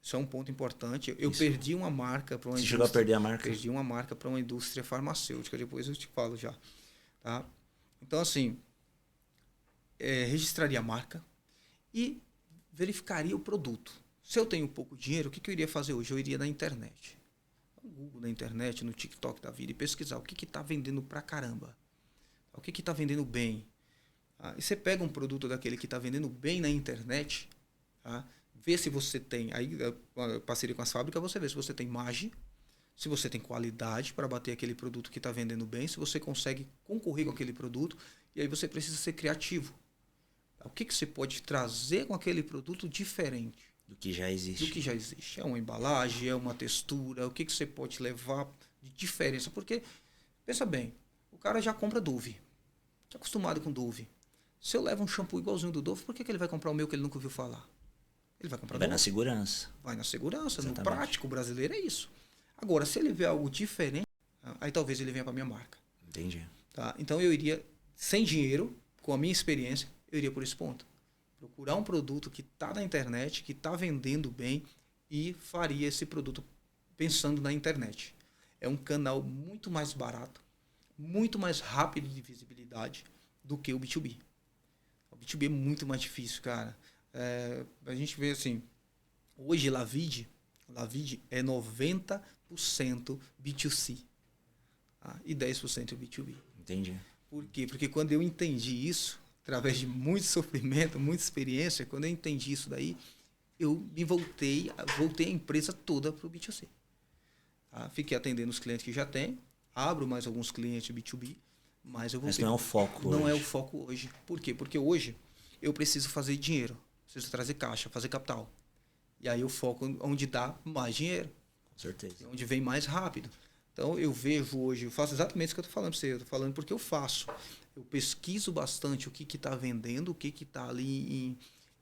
Isso é um ponto importante. Eu perdi uma marca para uma indústria. Você chegou a perder a marca? Perdi uma marca para uma indústria farmacêutica. Depois eu te falo já. Tá? Então, assim, registraria a marca e verificaria o produto. Se eu tenho pouco dinheiro, o que eu iria fazer hoje? Eu iria na internet. No Google, na internet, no TikTok da vida e pesquisar o que está vendendo pra caramba. O que está vendendo bem. E você pega um produto daquele que está vendendo bem na internet, tá? Vê se você tem, aí parceria com as fábricas, você vê se você tem margem, se você tem qualidade para bater aquele produto que está vendendo bem, se você consegue concorrer com aquele produto, e aí você precisa ser criativo. O que você pode trazer com aquele produto diferente? Do que já existe. Do que já existe. É uma embalagem, é uma textura, o que você pode levar de diferença? Porque, pensa bem, o cara já compra Dove, está acostumado com Dove. Se eu levo um shampoo igualzinho do Dove, por que ele vai comprar o meu que ele nunca ouviu falar? Ele vai comprar. Vai na segurança. Vai na segurança. Exatamente. No prático brasileiro é isso. Agora, se ele vê algo diferente, aí talvez ele venha para minha marca. Entendi. Tá? Então eu iria, sem dinheiro, com a minha experiência, eu iria por esse ponto. Procurar um produto que está na internet, que está vendendo bem e faria esse produto pensando na internet. É um canal muito mais barato, muito mais rápido de visibilidade do que o B2B. O B2B é muito mais difícil, cara. A gente vê assim, Hoje, Lavide é 90% B2C, tá? E 10% B2B. Entendi. Por quê? Porque quando eu entendi isso, através de muito sofrimento, muita experiência, quando eu entendi isso daí, eu me voltei a empresa toda para o B2C. Tá? Fiquei atendendo os clientes que já tem, abro mais alguns clientes B2B, mas eu voltei. Mas não é o foco Não hoje. é o foco hoje. Por quê? Porque hoje eu preciso fazer dinheiro, preciso trazer caixa, fazer capital. E aí eu foco onde dá mais dinheiro, Com certeza. onde vem mais rápido. Então eu vejo hoje, eu faço exatamente isso que eu estou falando para você, eu estou falando porque eu faço. Eu pesquiso bastante o que está vendendo, o que está ali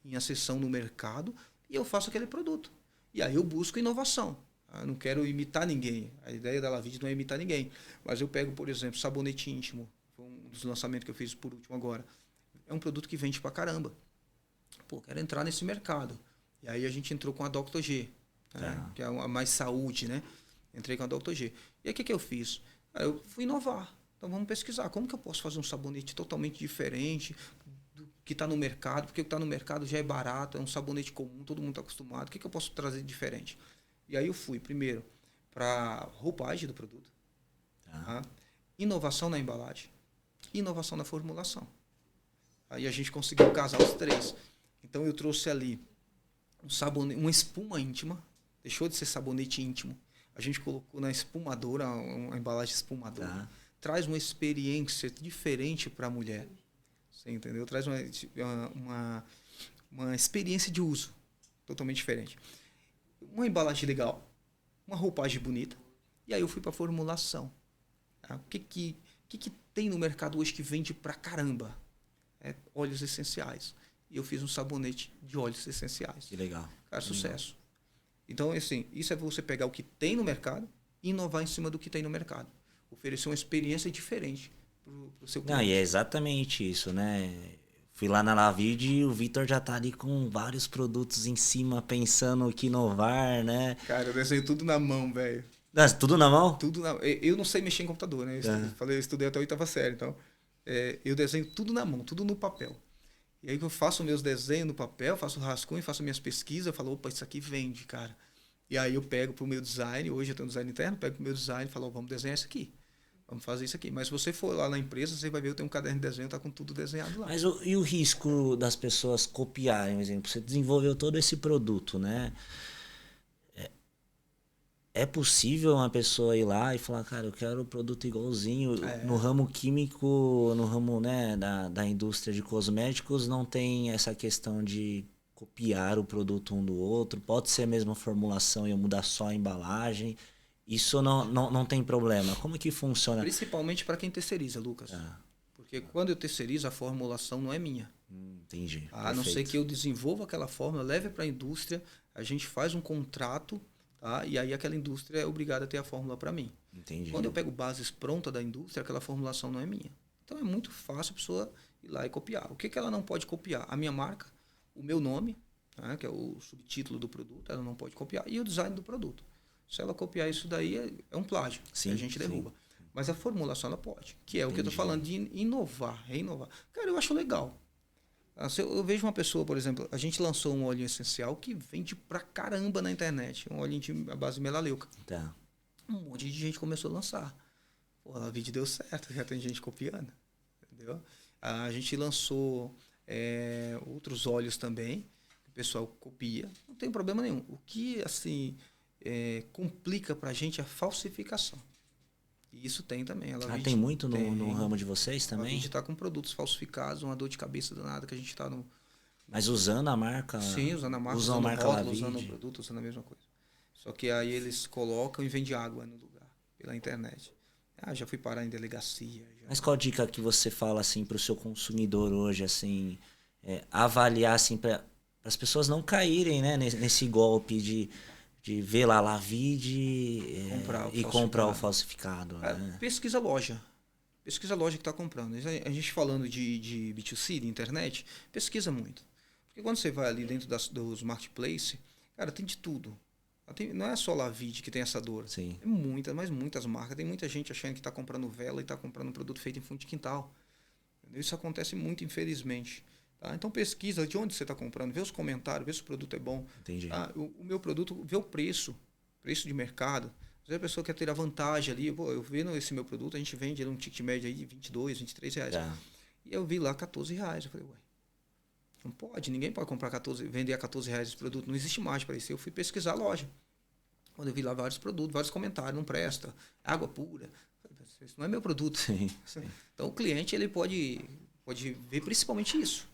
em acessão no mercado, e eu faço aquele produto. E aí eu busco inovação. Eu não quero imitar ninguém. A ideia da Lavide não é imitar ninguém. Mas eu pego, por exemplo, sabonete íntimo. Foi um dos lançamentos que eu fiz por último agora. É um produto que vende pra caramba. Pô, quero entrar nesse mercado. E aí a gente entrou com a Dr. G, né? Que é a mais saúde, né? Entrei com a Dr. G. E aí o que eu fiz? Aí eu fui inovar. Então vamos pesquisar. Como que eu posso fazer um sabonete totalmente diferente do que está no mercado? Porque o que está no mercado já é barato, é um sabonete comum, todo mundo está acostumado. O que eu posso trazer de diferente? E aí eu fui, primeiro, para roupagem do produto, tá? Inovação na embalagem, inovação na formulação. Aí a gente conseguiu casar os três. Então eu trouxe ali um sabonete, uma espuma íntima, deixou de ser sabonete íntimo. A gente colocou na espumadora, uma embalagem espumadora. Traz uma experiência diferente para a mulher. Você entendeu? Traz uma experiência de uso totalmente diferente. Uma embalagem legal, uma roupagem bonita, e aí eu fui para a formulação. Tá? O que tem no mercado hoje que vende pra caramba? Óleos essenciais. E eu fiz um sabonete de óleos essenciais. Que legal. Cara, sucesso. Então, assim, isso é você pegar o que tem no mercado e inovar em cima do que tem no mercado. Oferecer uma experiência diferente pro seu cliente. Não, e é exatamente isso, né? Fui lá na Lavide e o Vitor já tá ali com vários produtos em cima, pensando o que inovar, né? Cara, eu desenho tudo na mão, velho. Tudo na mão? Tudo eu não sei mexer em computador, né? Eu estudei até a 8ª série, então eu desenho tudo na mão, tudo no papel. E aí eu faço meus desenhos no papel, faço rascunho, faço minhas pesquisas, eu falo, opa, isso aqui vende, cara. E aí eu pego pro meu design, hoje eu tenho um design interno, pego pro meu design e falo, vamos desenhar isso aqui. Vamos fazer isso aqui. Mas se você for lá na empresa, você vai ver, eu tenho um caderno de desenho, tá com tudo desenhado lá. Mas e o risco das pessoas copiarem, por exemplo? Você desenvolveu todo esse produto, né? É possível uma pessoa ir lá e falar, cara, eu quero o produto igualzinho. No ramo químico, no ramo, né, da indústria de cosméticos, não tem essa questão de copiar o produto um do outro. Pode ser a mesma formulação e eu mudar só a embalagem. Isso não tem problema. Como que funciona? Principalmente para quem terceiriza, Lucas. Porque quando eu terceirizo, a formulação não é minha. Entendi. A não ser que eu desenvolva aquela fórmula, leve para a indústria, a gente faz um contrato, tá? E aí aquela indústria é obrigada a ter a fórmula para mim. Entendi. Quando eu pego bases prontas da indústria, aquela formulação não é minha. Então é muito fácil a pessoa ir lá e copiar. O que ela não pode copiar? A minha marca, o meu nome, tá? Que é o subtítulo do produto, ela não pode copiar, e o design do produto. Se ela copiar isso daí, é um plágio, que a gente derruba. Sim. Mas a formulação ela pode, que é o que eu estou falando de inovar, reinovar. Cara, eu acho legal. Eu vejo uma pessoa, por exemplo, a gente lançou um óleo essencial que vende pra caramba na internet, um óleo à base de melaleuca. Tá. Um monte de gente começou a lançar. Pô, a vídeo deu certo, já tem gente copiando. Entendeu? A gente lançou outros óleos também, que o pessoal copia, não tem problema nenhum. O que, assim, complica pra gente é a falsificação. E isso tem também. Tem muito no ramo de vocês também? A gente está com produtos falsificados, uma dor de cabeça danada que a gente está no... Mas usando a marca? Sim, usando a marca, usando a marca rótulo, usando o produto, usando a mesma coisa. Só que aí eles colocam e vendem água no lugar, pela internet. Já fui parar em delegacia. Mas qual dica que você fala assim para o seu consumidor hoje, assim, avaliar assim, para as pessoas não caírem, né, nesse golpe de ver lá Lavide e comprar o falsificado. Né? Pesquisa a loja. Pesquisa a loja que está comprando. A gente falando de B2C, de internet, pesquisa muito. Porque quando você vai ali dentro dos marketplaces, cara, tem de tudo. Não é só Lavide que tem essa dor. Sim. Tem muitas marcas. Tem muita gente achando que está comprando vela e está comprando um produto feito em fundo de quintal. Isso acontece muito, infelizmente. Tá? Então pesquisa de onde você está comprando, vê os comentários, vê se o produto é bom. Entendi. Tá? O meu produto, vê o preço de mercado. Às vezes a pessoa quer ter a vantagem ali, pô, eu vendo esse meu produto, a gente vende um ticket médio aí de 22, 23 reais. Tá. E eu vi lá 14 reais. Eu falei, ué, não pode, ninguém pode comprar 14, vender a 14 reais esse produto, não existe mais para isso. Eu fui pesquisar a loja. Quando eu vi lá vários produtos, vários comentários, não presta, água pura. Isso não é meu produto. Sim. Então o cliente ele pode ver principalmente isso.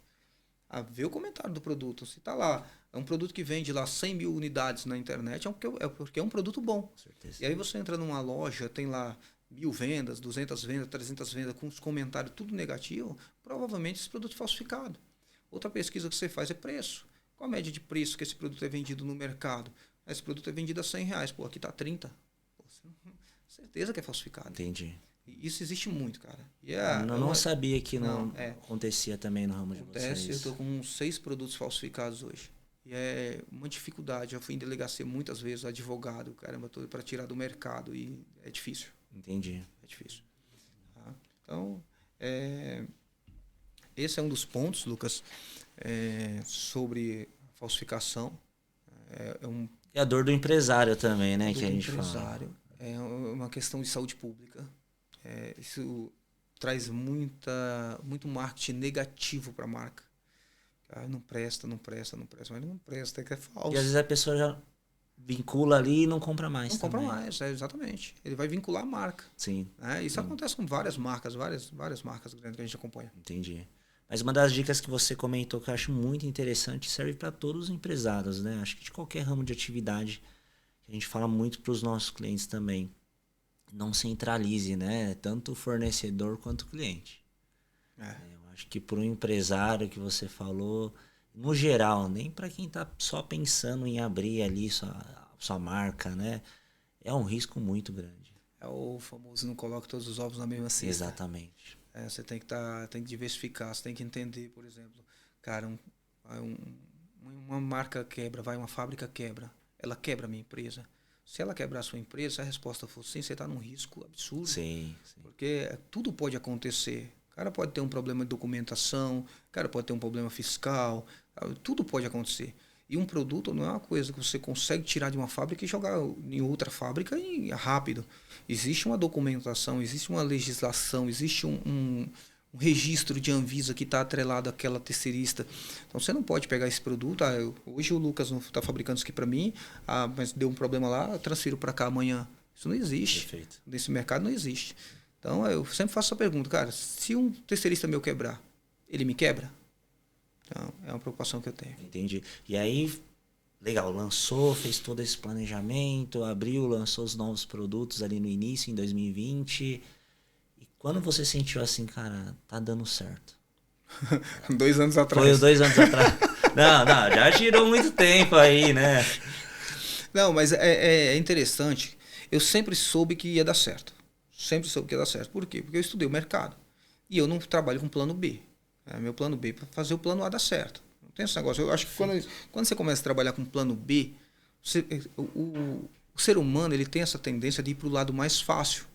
Ver o comentário do produto. Se está lá, é um produto que vende lá 100 mil unidades na internet, é porque é um produto bom. Com certeza. E aí você entra numa loja, tem lá 1000 vendas, 200 vendas, 300 vendas, com os comentários tudo negativo, provavelmente esse produto é falsificado. Outra pesquisa que você faz é preço. Qual a média de preço que esse produto é vendido no mercado? Esse produto é vendido a 100 reais, pô, aqui está 30. Pô, certeza que é falsificado. Entendi. Isso existe muito, cara. E não sabia que não acontecia também no ramo de vocês. Eu estou com 6 produtos falsificados hoje. E é uma dificuldade. Eu fui em delegacia muitas vezes, advogado, caramba, todo para tirar do mercado. E é difícil. Entendi. É difícil. Tá? Então, esse é um dos pontos, Lucas, sobre falsificação. E a dor do empresário também, né? Que a gente fala. É uma questão de saúde pública. Isso traz muito marketing negativo para a marca. Não presta, mas não presta, é que é falso. E às vezes a pessoa já vincula ali e não compra mais. Não compra mais, exatamente. Ele vai vincular a marca. Sim. Isso acontece com várias marcas, várias marcas grandes que a gente acompanha. Entendi. Mas uma das dicas que você comentou que eu acho muito interessante serve para todos os empresários, né? Acho que de qualquer ramo de atividade, a gente fala muito para os nossos clientes também. Não centralize, né? Tanto o fornecedor quanto o cliente. Eu acho que para um empresário que você falou, no geral, nem para quem está só pensando em abrir ali sua marca, né? É um risco muito grande. É o famoso não coloque todos os ovos na mesma cesta. Exatamente. Você tem que diversificar, você tem que entender, por exemplo, cara, uma marca quebra, uma fábrica quebra, ela quebra a minha empresa. Se ela quebrar a sua empresa, se a resposta for sim, você está num risco absurdo. Sim. Porque tudo pode acontecer. O cara pode ter um problema de documentação, o cara pode ter um problema fiscal, tudo pode acontecer. E um produto não é uma coisa que você consegue tirar de uma fábrica e jogar em outra fábrica e rápido. Existe uma documentação, existe uma legislação, existe um registro de Anvisa que está atrelado àquela terceirista. Então você não pode pegar esse produto. Hoje o Lucas não está fabricando isso aqui para mim, mas deu um problema lá, eu transfiro para cá amanhã. Isso não existe. Perfeito. Nesse mercado não existe. Então eu sempre faço essa pergunta, cara, se um terceirista meu quebrar, ele me quebra? Então, é uma preocupação que eu tenho. Entendi. E aí, legal, lançou, fez todo esse planejamento, abriu, lançou os novos produtos ali no início, em 2020. E quando você sentiu assim, cara, tá dando certo? 2 anos atrás. Foi 2 anos atrás. Não, já girou muito tempo aí, né? Não, mas é interessante. Eu sempre soube que ia dar certo. Sempre soube que ia dar certo. Por quê? Porque eu estudei o mercado. E eu não trabalho com plano B. Meu plano B para fazer o plano A dar certo. Não tem esse negócio. Eu acho que quando você começa a trabalhar com plano B, o ser humano ele tem essa tendência de ir para o lado mais fácil.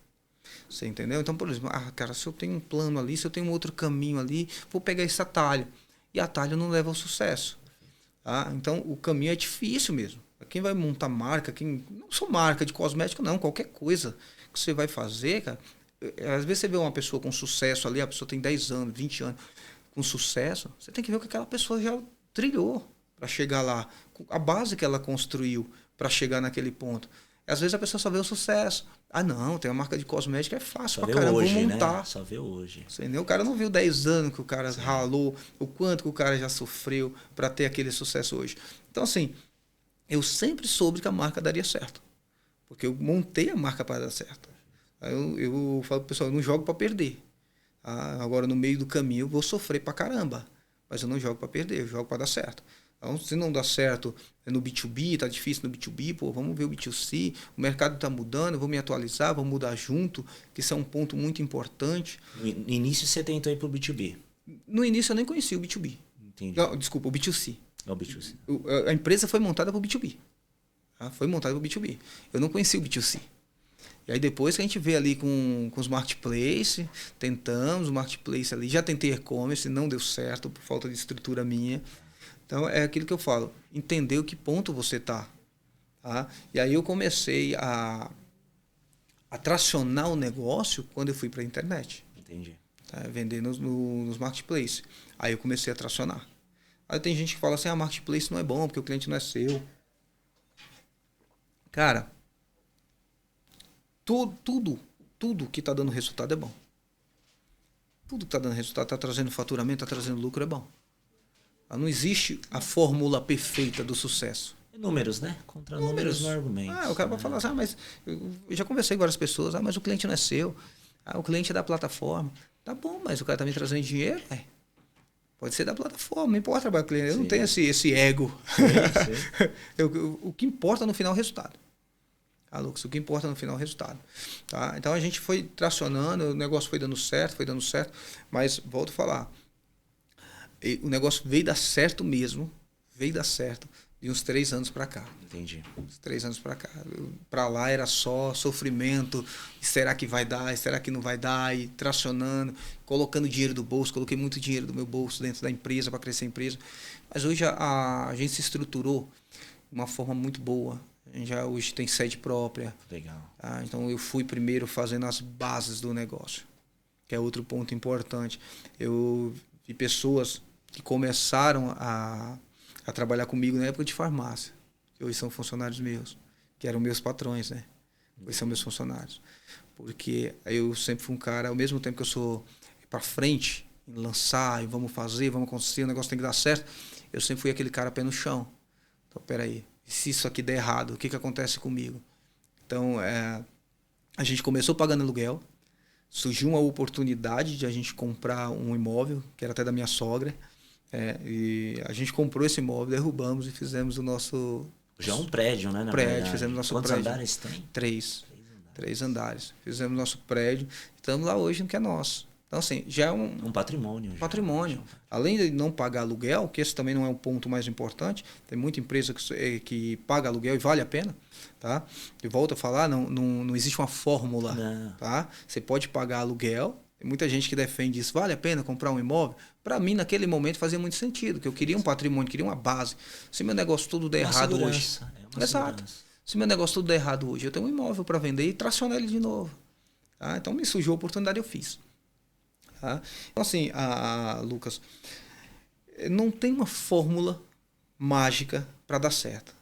Você entendeu? Então, por exemplo, cara, se eu tenho um plano ali, se eu tenho um outro caminho ali, vou pegar esse atalho. E atalho não leva ao sucesso. Então, o caminho é difícil mesmo. Quem vai montar marca, não só marca de cosmético, não, qualquer coisa que você vai fazer, cara. Às vezes você vê uma pessoa com sucesso ali, a pessoa tem 10 anos, 20 anos, com sucesso, você tem que ver o que aquela pessoa já trilhou para chegar lá, a base que ela construiu para chegar naquele ponto. Às vezes a pessoa só vê o sucesso. Não, tem uma marca de cosmética, é fácil só pra caramba, hoje, vou montar. Né? Só vê hoje. Entendeu? O cara não viu 10 anos que o cara ralou, o quanto que o cara já sofreu para ter aquele sucesso hoje. Então, assim, eu sempre soube que a marca daria certo. Porque eu montei a marca para dar certo. Eu falo pro pessoal, eu não jogo para perder. Agora, no meio do caminho, eu vou sofrer pra caramba. Mas eu não jogo para perder, eu jogo para dar certo. Então, se não dá certo no B2B, tá difícil no B2B, vamos ver o B2C, o mercado está mudando, eu vou me atualizar, vou mudar junto, que isso é um ponto muito importante. No início você tentou ir pro B2B? No início eu nem conhecia o B2B. Entendi. Não, desculpa, o B2C. É o B2C. A empresa foi montada para o B2B. Foi montada para o B2B. Eu não conhecia o B2C. E aí depois que a gente vê ali com os marketplace, tentamos o marketplace ali, já tentei e-commerce, não deu certo por falta de estrutura minha. Então é aquilo que eu falo, entender o que ponto você está. Tá? E aí eu comecei a tracionar o negócio quando eu fui para a internet. Entendi. Tá? Vender nos marketplace. Aí eu comecei a tracionar. Aí tem gente que fala assim, marketplace não é bom porque o cliente não é seu. Cara, tudo que está dando resultado é bom. Tudo que está dando resultado, está trazendo faturamento, está trazendo lucro, é bom. Não existe a fórmula perfeita do sucesso. Números, né? Contra números no argumento. O cara vai falar assim, mas eu já conversei com várias pessoas, mas o cliente não é seu. O cliente é da plataforma. Tá bom, mas o cara tá me trazendo dinheiro, pode ser da plataforma, não importa trabalhar com o cliente. Eu não tenho esse ego. Sim. O que importa no final é o resultado. Lucas, o que importa no final é o resultado. Tá? Então a gente foi tracionando, o negócio foi dando certo, mas volto a falar, o negócio veio dar certo mesmo, de uns 3 anos para cá. Entendi. Uns 3 anos para cá. Para lá era só sofrimento, será que vai dar, será que não vai dar, e tracionando, colocando dinheiro do bolso, coloquei muito dinheiro do meu bolso dentro da empresa para crescer a empresa. Mas hoje a gente se estruturou de uma forma muito boa. A gente já hoje tem sede própria. Legal. Então eu fui primeiro fazendo as bases do negócio, que é outro ponto importante. Eu vi pessoas que começaram a trabalhar comigo na época de farmácia, que hoje são funcionários meus, que eram meus patrões, né? Hoje são meus funcionários. Porque eu sempre fui um cara, ao mesmo tempo que eu sou para frente, em lançar, e vamos fazer, vamos acontecer, o negócio tem que dar certo, eu sempre fui aquele cara pé no chão. Então, peraí, se isso aqui der errado, o que acontece comigo? Então, a gente começou pagando aluguel, surgiu uma oportunidade de a gente comprar um imóvel, que era até da minha sogra, e a gente comprou esse imóvel, derrubamos e fizemos o nosso... Já um prédio, né? Prédio, fizemos nosso Quantos prédio. Andares tem? 3 andares. Fizemos nosso prédio, estamos lá hoje no que é nosso. Então, assim, já é um patrimônio. Patrimônio. Além de não pagar aluguel, que esse também não é o ponto mais importante, tem muita empresa que paga aluguel e vale a pena, tá? E volto a falar, não existe uma fórmula, tá? Você pode pagar aluguel, tem muita gente que defende isso, vale a pena comprar um imóvel? Para mim, naquele momento, fazia muito sentido, que eu queria um patrimônio, queria uma base. Se meu negócio tudo der errado hoje... Exato. Se meu negócio tudo der errado hoje, eu tenho um imóvel para vender e tracionar ele de novo. Tá? Então, me surgiu a oportunidade, eu fiz. Tá? Então, assim, Lucas, não tem uma fórmula mágica para dar certo.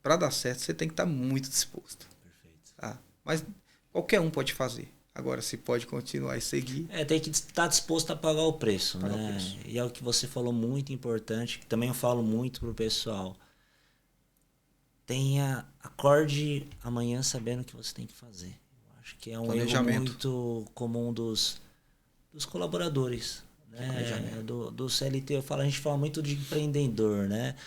Para dar certo, você tem que estar muito disposto. Perfeito. Tá? Mas qualquer um pode fazer. Agora, se pode continuar e seguir... tem que estar disposto a pagar o preço, né? E é o que você falou, muito importante, que também eu falo muito pro pessoal. Acorde amanhã sabendo o que você tem que fazer. Eu acho que é um erro muito comum dos colaboradores, né? Do CLT. A gente fala muito de empreendedor, né?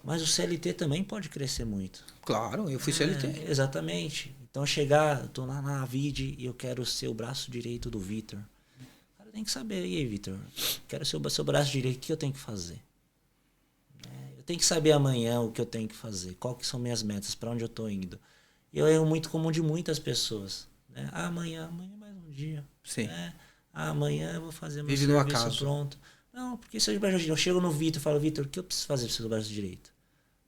Mas o CLT também pode crescer muito. Claro, eu fui CLT. Exatamente. Então eu tô lá na Vide e eu quero ser o braço direito do Vitor. O cara tem que saber, e aí, Vitor? Quero ser o seu braço direito, o que eu tenho que fazer? Eu tenho que saber amanhã o que eu tenho que fazer, quais que são minhas metas, para onde eu estou indo. E é um erro muito comum de muitas pessoas. Né? Amanhã é mais um dia. Sim. Né? Amanhã eu vou fazer meu serviço pronto. Não, porque se eu chego no Vitor e falo, Vitor, o que eu preciso fazer para ser o braço direito?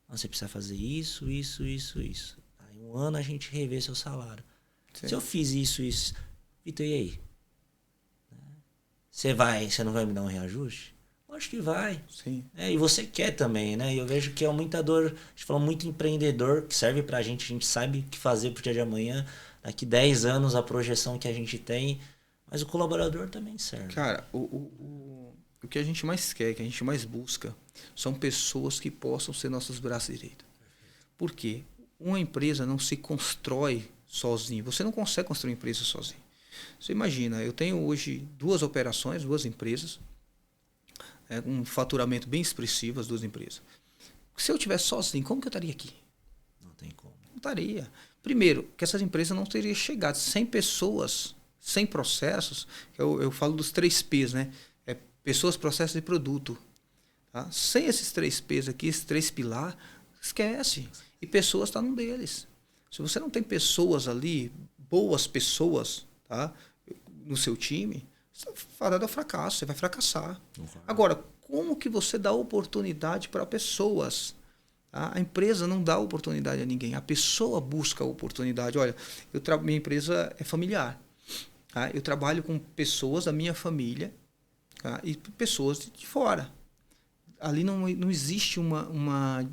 Você precisa fazer isso. Aí 1 ano a gente revê seu salário. Sim. Se eu fiz isso, Vitor, e aí? Você não vai me dar um reajuste? Acho que vai. Sim. E você quer também, né? E eu vejo que é muita dor. A gente fala muito empreendedor, que serve pra gente. A gente sabe o que fazer pro dia de amanhã. Daqui 10 anos, a projeção que a gente tem. Mas o colaborador também serve. Cara, o que a gente mais quer, que a gente mais busca, são pessoas que possam ser nossos braços direitos. Por quê? Uma empresa não se constrói sozinha. Você não consegue construir uma empresa sozinho. Você imagina, eu tenho hoje 2 operações, 2 empresas, um faturamento bem expressivo, as 2 empresas. Se eu estivesse sozinho, como que eu estaria aqui? Não tem como. Não estaria. Primeiro, que essas empresas não teriam chegado. 100 pessoas, 100 processos, eu falo dos 3 P's, né? Pessoas, processos e produto. Tá? Sem esses 3 P's aqui, esses 3 pilares, esquece. E pessoas estão num deles. Se você não tem pessoas ali, boas pessoas, tá, no seu time, você está fadado ao fracasso, você vai fracassar. Agora, como que você dá oportunidade para pessoas? Tá? A empresa não dá oportunidade a ninguém, a pessoa busca a oportunidade. Olha, minha empresa é familiar. Tá? Eu trabalho com pessoas da minha família, tá? E pessoas de fora. Ali não existe uma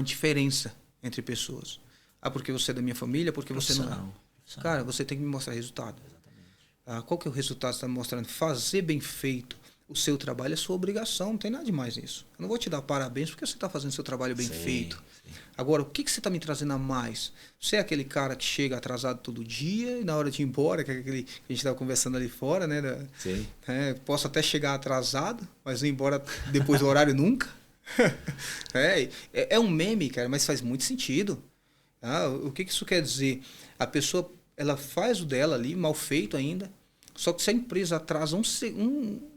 diferença entre pessoas. Porque você é da minha família, porque você não é. Cara, você tem que me mostrar resultado. Qual que é o resultado que você está me mostrando? Fazer bem feito o seu trabalho é sua obrigação, não tem nada de mais nisso. Eu não vou te dar parabéns porque você está fazendo seu trabalho bem feito. Sim. Agora, o que você está me trazendo a mais? Você é aquele cara que chega atrasado todo dia e na hora de ir embora, que é aquele que a gente estava conversando ali fora, né? Sim. Posso até chegar atrasado, mas não ir embora depois do horário nunca. É um meme, cara, mas faz muito sentido. O que isso quer dizer? A pessoa, ela faz o dela ali, mal feito ainda, só que se a empresa atrasa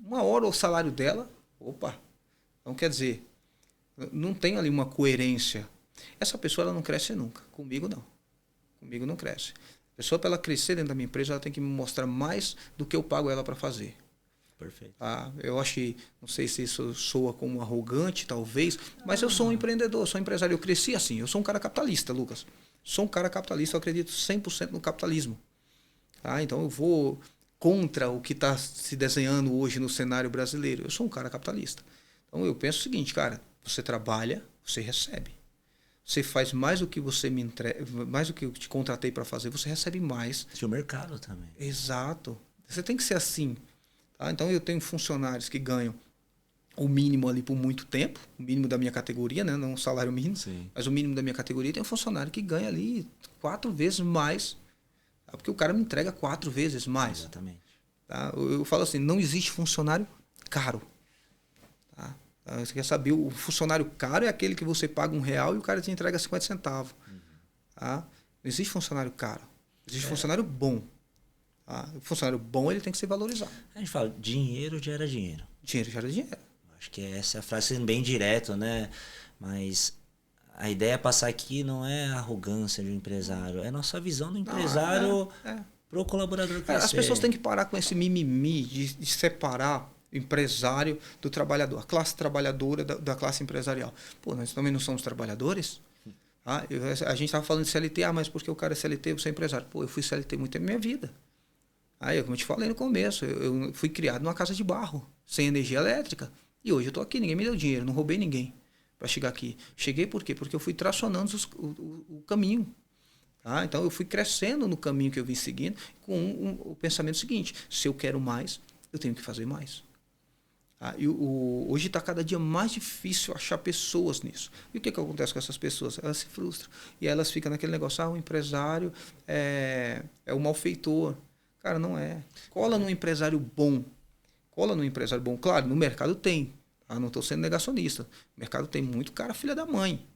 uma hora o salário dela, então quer dizer, não tem ali uma coerência. Essa pessoa ela não cresce nunca. Comigo não. Comigo não cresce. A pessoa, para ela crescer dentro da minha empresa, ela tem que me mostrar mais do que eu pago ela para fazer. Perfeito. Eu acho que, não sei se isso soa como arrogante, talvez, mas eu sou um empreendedor, sou um empresário. Eu cresci assim, eu sou um cara capitalista, Lucas. Sou um cara capitalista, eu acredito 100% no capitalismo. Então eu vou contra o que está se desenhando hoje no cenário brasileiro. Eu sou um cara capitalista. Então eu penso o seguinte, cara, você trabalha, você recebe. Você faz mais do que você me entrega, mais do que eu te contratei para fazer, você recebe mais. Seu mercado também. Exato. Você tem que ser assim. Então eu tenho funcionários que ganham o mínimo ali por muito tempo, o mínimo da minha categoria, né? Não o salário mínimo, sim, mas o mínimo da minha categoria. Tem um funcionário que ganha ali 4 vezes mais, porque o cara me entrega 4 vezes mais. Exatamente. Eu falo assim, não existe funcionário caro. Você quer saber, o funcionário caro é aquele que você paga R$1 e o cara te entrega 50 centavos. Não existe funcionário caro, existe funcionário bom. O funcionário bom ele tem que ser valorizado. A gente fala, dinheiro gera dinheiro. Dinheiro gera dinheiro. Acho que essa é a frase sendo bem direto, né? Mas a ideia é passar aqui não é a arrogância de um empresário, é a nossa visão do empresário para o colaborador crescer. As pessoas têm que parar com esse mimimi de separar o empresário do trabalhador, a classe trabalhadora da classe empresarial. Nós também não somos trabalhadores? A gente estava falando de CLT, mas porque o cara é CLT, você é empresário. Eu fui CLT muito tempo na minha vida. Como eu te falei no começo, eu fui criado numa casa de barro, sem energia elétrica. E hoje eu estou aqui, ninguém me deu dinheiro, não roubei ninguém para chegar aqui. Cheguei por quê? Porque eu fui tracionando o caminho. Então eu fui crescendo no caminho que eu vim seguindo com o pensamento seguinte, se eu quero mais, eu tenho que fazer mais. Hoje está cada dia mais difícil achar pessoas nisso. E o que acontece com essas pessoas? Elas se frustram. E elas ficam naquele negócio, o empresário é o malfeitor. Cara, não é. Cola num empresário bom. Claro, no mercado tem. Não estou sendo negacionista. No mercado tem muito cara filha da mãe.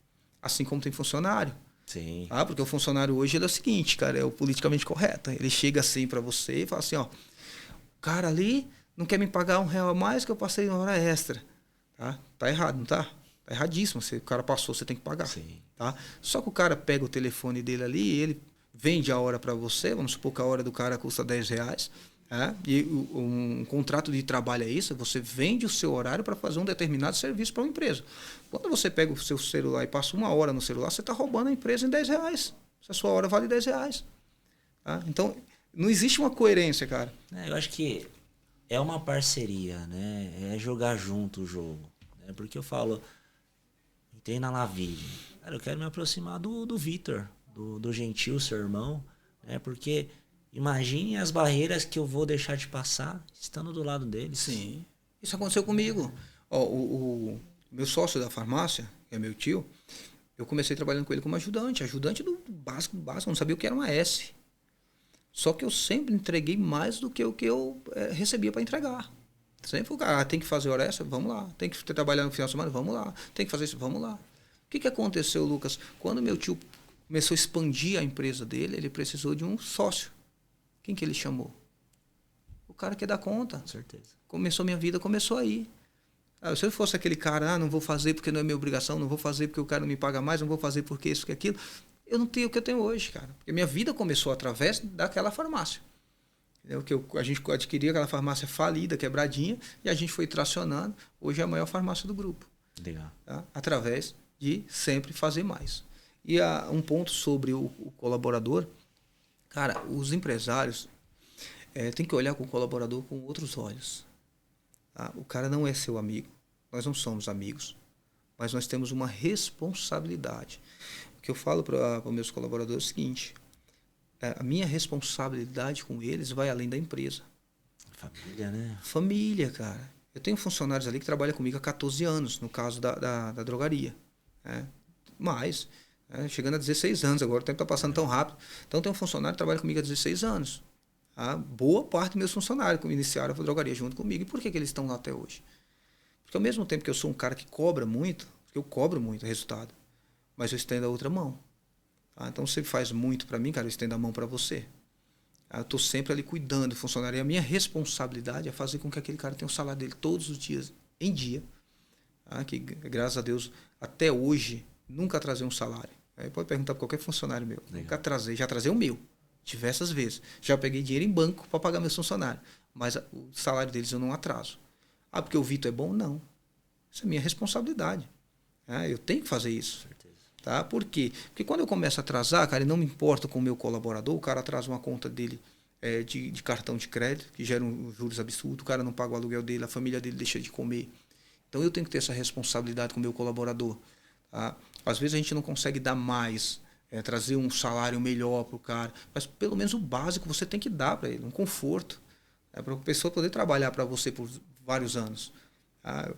Assim como tem funcionário. Sim. Porque o funcionário hoje ele é o seguinte, cara, é o politicamente correto. Ele chega assim para você e fala assim, o cara ali não quer me pagar R$1 a mais que eu passei uma hora extra. Tá errado, não tá? Tá erradíssimo. Se o cara passou, você tem que pagar. Sim. Só que o cara pega o telefone dele ali e ele vende a hora para você, vamos supor que a hora do cara custa R$10, e um contrato de trabalho é isso, você vende o seu horário para fazer um determinado serviço para uma empresa. Quando você pega o seu celular e passa uma hora no celular, você está roubando a empresa em R$10. Se a sua hora vale R$10. Então, não existe uma coerência, cara. Eu acho que é uma parceria, né? É jogar junto o jogo. Né? Porque eu falo, entrei na Lavide, cara, eu quero me aproximar do Vitor, do Gentil, seu irmão, né? Porque imagine as barreiras que eu vou deixar de passar estando do lado deles. Sim, isso aconteceu comigo. O meu sócio da farmácia, que é meu tio, eu comecei trabalhando com ele como ajudante do básico, não sabia o que era uma S. Só que eu sempre entreguei mais do que o que eu recebia para entregar. Sempre fui, tem que fazer hora extra? Vamos lá. Tem que trabalhar no final de semana? Vamos lá. Tem que fazer isso? Vamos lá. O que aconteceu, Lucas? Quando meu tio começou a expandir a empresa dele, ele precisou de um sócio. Quem que ele chamou? O cara que dá conta. Com certeza. Minha vida começou aí. Se eu fosse aquele cara, não vou fazer porque não é minha obrigação, não vou fazer porque o cara não me paga mais, não vou fazer porque isso, que aquilo, eu não tenho o que eu tenho hoje, cara. Porque minha vida começou através daquela farmácia. Entendeu? A gente adquiriu aquela farmácia falida, quebradinha, e a gente foi tracionando. Hoje é a maior farmácia do grupo. Legal. Tá? Através de sempre fazer mais. E um ponto sobre o colaborador, cara, os empresários têm que olhar com o colaborador com outros olhos. Tá? O cara não é seu amigo, nós não somos amigos, mas nós temos uma responsabilidade. O que eu falo para os meus colaboradores é o seguinte: a minha responsabilidade com eles vai além da empresa. Família, né? Família, cara. Eu tenho funcionários ali que trabalham comigo há 14 anos, no caso da drogaria. Né? Mas, chegando a 16 anos agora, o tempo está passando tão rápido. Então, tem um funcionário que trabalha comigo há 16 anos. A boa parte dos meus funcionários que iniciaram a drogaria junto comigo. E por que eles estão lá até hoje? Porque ao mesmo tempo que eu sou um cara que cobra muito, porque eu cobro muito resultado, mas eu estendo a outra mão. Tá? Então, você faz muito para mim, cara, eu estendo a mão para você. Eu estou sempre ali cuidando do funcionário. E a minha responsabilidade é fazer com que aquele cara tenha o salário dele todos os dias, em dia. Tá? Que, graças a Deus, até hoje, nunca atrasei um salário. Aí pode perguntar para qualquer funcionário meu. Legal. Nunca atrasei. Já atrasei o meu, diversas vezes. Já peguei dinheiro em banco para pagar meus funcionários. Mas o salário deles eu não atraso. Porque o Vitor é bom? Não. Isso é minha responsabilidade. Eu tenho que fazer isso. Tá? Por quê? Porque quando eu começo a atrasar, cara, e não me importa com o meu colaborador, o cara atrasa uma conta dele de cartão de crédito, que gera juros absurdos, o cara não paga o aluguel dele, a família dele deixa de comer. Então eu tenho que ter essa responsabilidade com o meu colaborador. Tá? Às vezes a gente não consegue dar mais, trazer um salário melhor para o cara, mas pelo menos o básico você tem que dar para ele, um conforto, para a pessoa poder trabalhar para você por vários anos.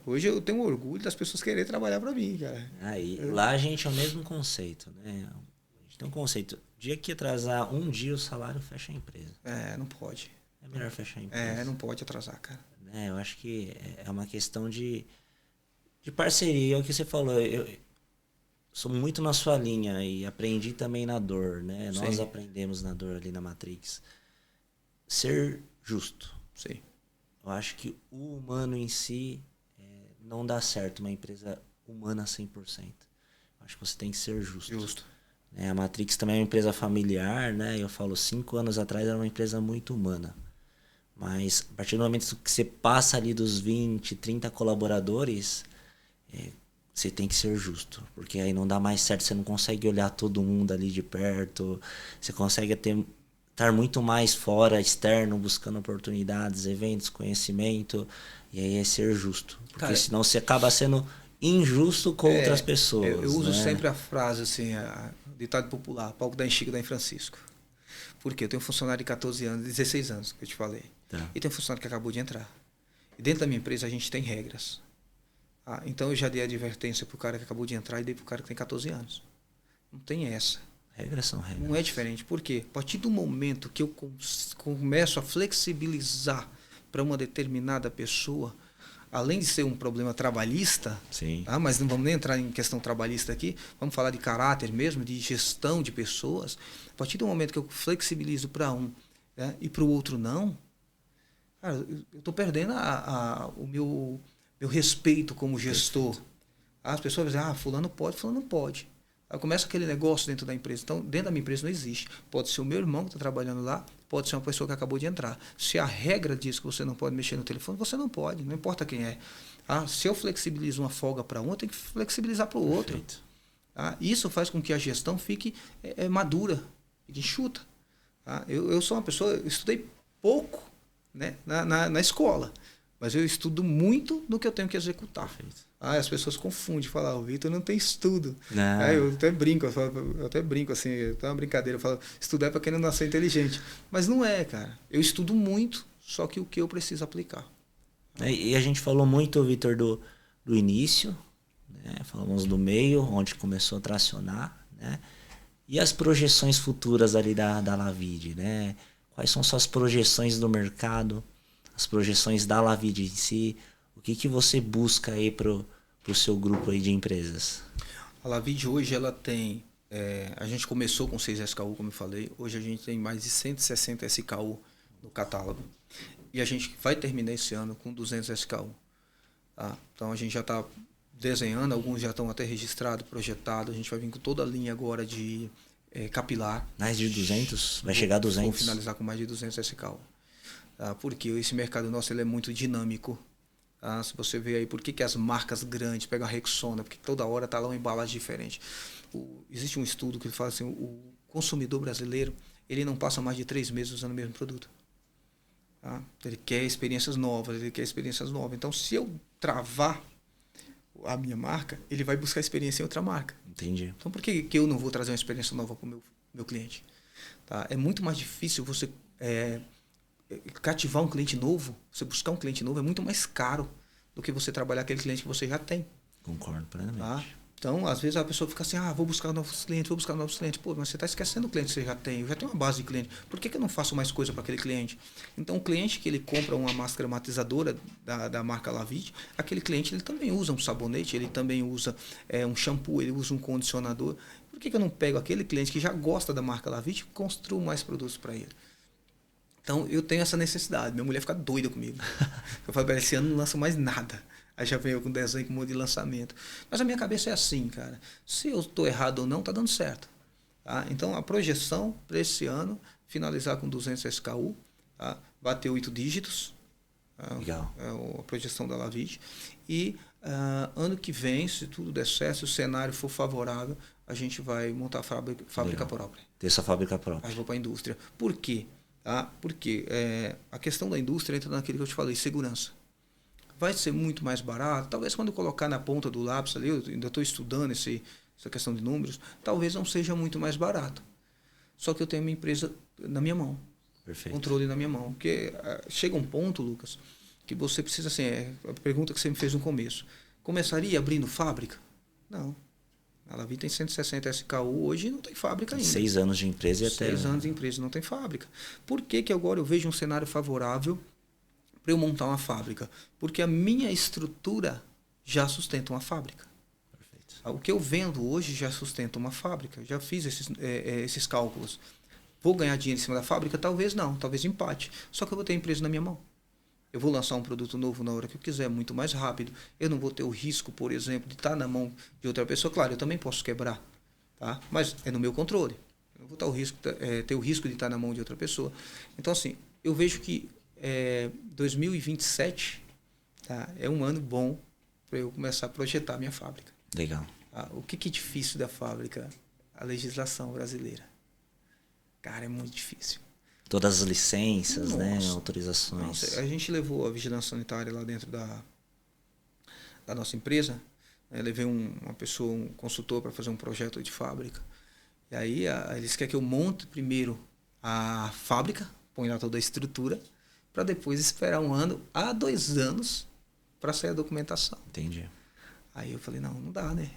Hoje eu tenho orgulho das pessoas quererem trabalhar para mim, cara. Lá a gente é o mesmo conceito, né? A gente tem um conceito. Dia que atrasar um dia o salário, fecha a empresa. Não pode. É melhor fechar a empresa. Não pode atrasar, cara. Eu acho que é uma questão de parceria. É o que você falou. Eu sou muito na sua linha e aprendi também na dor, né? Sim. Nós aprendemos na dor ali na Matrix. Ser justo. Sim. Eu acho que o humano em si não dá certo uma empresa humana 100%. Acho que você tem que ser justo. Justo. A Matrix também é uma empresa familiar, né? Eu falo, 5 anos atrás era uma empresa muito humana. Mas a partir do momento que você passa ali dos 20, 30 colaboradores, você tem que ser justo. Porque aí não dá mais certo, você não consegue olhar todo mundo ali de perto, você consegue estar muito mais fora, externo, buscando oportunidades, eventos, conhecimento, e aí é ser justo. Porque cara, senão você acaba sendo injusto com outras pessoas. Eu uso sempre a frase assim, ditado popular, palco da Enchico da em Francisco. Porque eu tenho um funcionário de 14 anos, 16 anos, que eu te falei. Tá. E tem um funcionário que acabou de entrar. E dentro da minha empresa a gente tem regras. Então eu já dei advertência pro cara que acabou de entrar e dei pro cara que tem 14 anos. Não tem essa. Regras são regras. Não é diferente. Por quê? A partir do momento que eu começo a flexibilizar para uma determinada pessoa, além de ser um problema trabalhista, sim. Mas não vamos nem entrar em questão trabalhista aqui, vamos falar de caráter mesmo, de gestão de pessoas. A partir do momento que eu flexibilizo para um, né, e para o outro não, cara, eu estou perdendo o meu respeito como gestor. As pessoas dizem, fulano pode, fulano não pode. Aí começa aquele negócio dentro da empresa. Então, dentro da minha empresa não existe. Pode ser o meu irmão que está trabalhando lá, pode ser uma pessoa que acabou de entrar. Se a regra diz que você não pode mexer no telefone, você não pode, não importa quem é. Se eu flexibilizo uma folga para um, eu tenho que flexibilizar para o outro. Isso faz com que a gestão fique madura, fique enxuta. Eu sou uma pessoa, eu estudei pouco, né, na escola, mas eu estudo muito no que eu tenho que executar. As pessoas confundem, falam, o Vitor não tem estudo. Eu até brinco, assim, é uma brincadeira, eu falo, estudar é para quem não nasceu inteligente. Mas não é, cara. Eu estudo muito, só que o que eu preciso aplicar. E a gente falou muito, Vitor, do início, né? Falamos do meio, onde começou a tracionar, né? E as projeções futuras ali da Lavide, né? Quais são suas projeções do mercado, as projeções da Lavide em si? O que você busca aí pro seu grupo aí de empresas? A Lavide hoje ela tem, a gente começou com 6 SKU, como eu falei, hoje a gente tem mais de 160 SKU no catálogo e a gente vai terminar esse ano com 200 SKU. Então a gente já está desenhando, alguns já estão até registrados, projetados, a gente vai vir com toda a linha agora de capilar. Mais de 200? Vai chegar a 200? Vou finalizar com mais de 200 SKU. Tá? Porque esse mercado nosso ele é muito dinâmico. Tá? Se você vê aí, por que as marcas grandes pegam a Rexona? Porque toda hora está lá uma embalagem diferente. Existe um estudo que fala assim, o consumidor brasileiro ele não passa mais de 3 meses usando o mesmo produto. Tá? Ele quer experiências novas, Então, se eu travar a minha marca, ele vai buscar experiência em outra marca. Entendi. Então, por que eu não vou trazer uma experiência nova para o meu cliente? Tá? É muito mais difícil você cativar um cliente novo, você buscar um cliente novo, é muito mais caro do que você trabalhar aquele cliente que você já tem. Concordo plenamente. Tá? Então, às vezes a pessoa fica assim, vou buscar novos clientes. Pô, mas você está esquecendo o cliente que você já tem. Eu já tenho uma base de cliente. Por que eu não faço mais coisa para aquele cliente? Então, o cliente que ele compra uma máscara matizadora da marca Lavite, aquele cliente ele também usa um sabonete, ele também usa um shampoo, ele usa um condicionador. Por que eu não pego aquele cliente que já gosta da marca Lavite e construo mais produtos para ele? Então, eu tenho essa necessidade. Minha mulher fica doida comigo. Eu falo, esse ano não lança mais nada. Aí já veio com desenho, com um monte de lançamento. Mas a minha cabeça é assim, cara. Se eu estou errado ou não, tá dando certo. Tá? Então, a projeção para esse ano, finalizar com 200 SKU, tá? Bater 8 dígitos. Legal. A projeção da Lavite. E ano que vem, se tudo der certo, se o cenário for favorável, a gente vai montar a fábrica própria. Ter sua fábrica própria. Aí vou para a indústria. Por quê? Tá? Porque a questão da indústria entra naquilo que eu te falei, segurança. Vai ser muito mais barato. Talvez quando eu colocar na ponta do lápis ali, eu ainda estou estudando essa questão de números, talvez não seja muito mais barato. Só que eu tenho uma empresa na minha mão. Perfeito. Controle na minha mão. Porque chega um ponto, Lucas, que você precisa, assim, a pergunta que você me fez no começo. Começaria abrindo fábrica? Não. A Lavite tem 160 SKU, hoje não tem fábrica ainda. 6 anos de empresa e até... 6 anos de empresa não tem fábrica. Por que agora eu vejo um cenário favorável para eu montar uma fábrica? Porque a minha estrutura já sustenta uma fábrica. Perfeito. O que eu vendo hoje já sustenta uma fábrica. Já fiz esses cálculos. Vou ganhar dinheiro em cima da fábrica? Talvez não, talvez empate. Só que eu vou ter a empresa na minha mão. Eu vou lançar um produto novo na hora que eu quiser, muito mais rápido. Eu não vou ter o risco, por exemplo, de estar na mão de outra pessoa. Claro, eu também posso quebrar, tá? Mas é no meu controle. Eu não vou ter o risco de estar na mão de outra pessoa. Então, assim, eu vejo que 2027 tá, é um ano bom para eu começar a projetar a minha fábrica. Legal. O que é difícil da fábrica? A legislação brasileira. Cara, é muito difícil. Todas as licenças, Nossa. né? Autorizações. Nossa, a gente levou a vigilância sanitária lá dentro da nossa empresa. Levei uma pessoa, um consultor, para fazer um projeto de fábrica. E aí eles querem que eu monte primeiro a fábrica, põe lá toda a estrutura, para depois esperar 1 ano a 2 anos para sair a documentação. Entendi. Aí eu falei, não dá, né?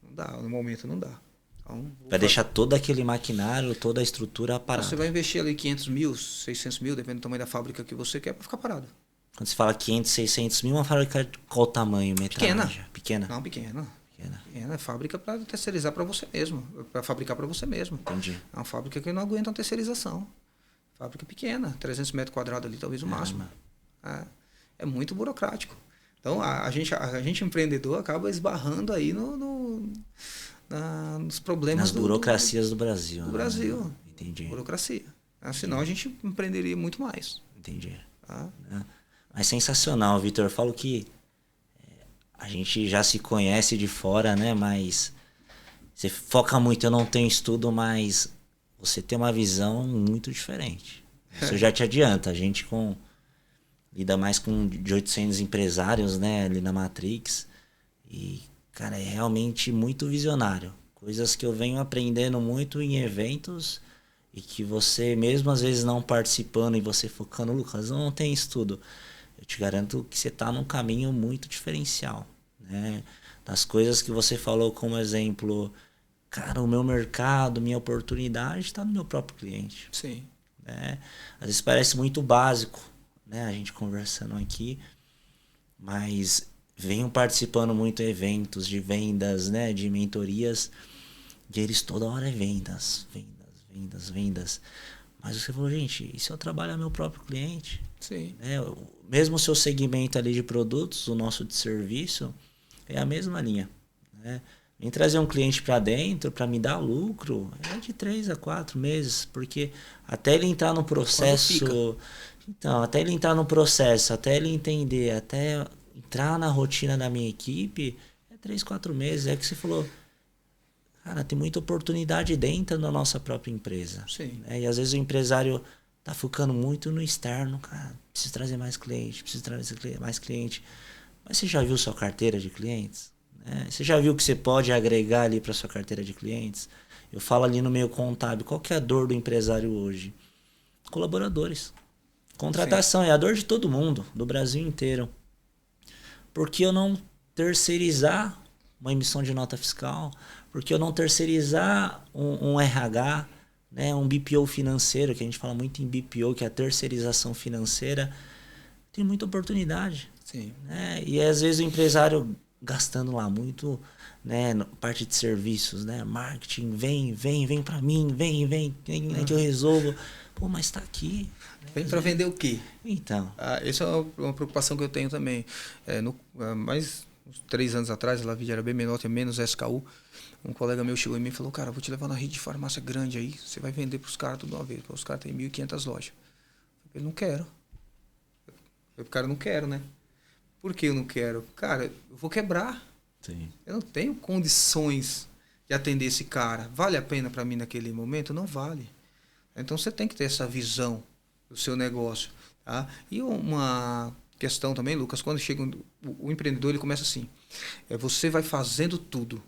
Não dá, no momento não dá. Então, vai deixar todo aquele maquinário, toda a estrutura parada. Você vai investir ali 500 mil, 600 mil, dependendo do tamanho da fábrica que você quer, para ficar parado. Quando você fala 500, 600 mil, uma fábrica de qual tamanho? Metragem? Pequena? Não, pequena. É fábrica para terceirizar para você mesmo, para fabricar para você mesmo. Entendi. É uma fábrica que não aguenta uma terceirização. Fábrica pequena, 300 metros quadrados ali, talvez o máximo. É muito burocrático. Então, a gente empreendedor acaba esbarrando aí nos problemas. Nas burocracias do Brasil. Do Brasil. Né? Entendi. Burocracia. Senão a gente empreenderia muito mais. Entendi. Mas sensacional, Vitor. Eu falo que a gente já se conhece de fora, né? Mas você foca muito, eu não tenho estudo, mas você tem uma visão muito diferente. Isso já te adianta. A gente lida mais com de 800 empresários, né? Ali na Matrix. E, cara, é realmente muito visionário. Coisas que eu venho aprendendo muito em eventos e que você, mesmo às vezes não participando e você focando, Lucas, não tem estudo. Eu te garanto que você está num caminho muito diferencial, né? Das coisas que você falou como exemplo, cara, o meu mercado, minha oportunidade está no meu próprio cliente. Sim. Né? Às vezes parece muito básico, né? A gente conversando aqui, mas venho participando muito de eventos de vendas, né? De mentorias, e eles toda hora é vendas. Mas você falou, gente, e se eu trabalhar meu próprio cliente? Sim. Mesmo o seu segmento ali de produtos, o nosso de serviço, é a mesma linha. Né? Vem trazer um cliente para dentro para me dar lucro é de 3 a 4 meses, porque até ele entrar no processo, então, até ele entrar no processo, até ele entender, até entrar na rotina da minha equipe, é 3, 4 meses. É que você falou, cara, tem muita oportunidade dentro da nossa própria empresa. Sim. Né? E às vezes o empresário tá focando muito no externo, cara, preciso trazer mais cliente, preciso trazer mais cliente. Mas você já viu sua carteira de clientes? Você já viu que você pode agregar ali para sua carteira de clientes? Eu falo ali no meio contábil, qual que é a dor do empresário hoje? Colaboradores. Contratação é a dor de todo mundo, do Brasil inteiro. Por que eu não terceirizar uma emissão de nota fiscal? Por que eu não terceirizar um RH, né? Um BPO financeiro, que a gente fala muito em BPO, que é a terceirização financeira? Tem muita oportunidade. Sim. Né? E às vezes o empresário gastando lá muito, né, parte de serviços, né, marketing, vem para mim, vem que eu resolvo. Pô, mas tá aqui. Vem para vender o quê? Então. Essa é uma preocupação que eu tenho também. Mais uns 3 anos atrás, a Lavide era bem menor, tinha menos SKU. Um colega meu chegou em mim e falou, cara, vou te levar na rede de farmácia grande aí, você vai vender para os caras tudo de uma vez. Os caras têm 1.500 lojas. Eu não quero. Cara, não quero, né? Por que eu não quero? Cara, eu vou quebrar. Sim. Eu não tenho condições de atender esse cara. Vale a pena para mim naquele momento? Não vale. Então você tem que ter essa visão do seu negócio. Tá? E uma questão também, Lucas, quando chega o empreendedor, ele começa assim. Você vai fazendo tudo.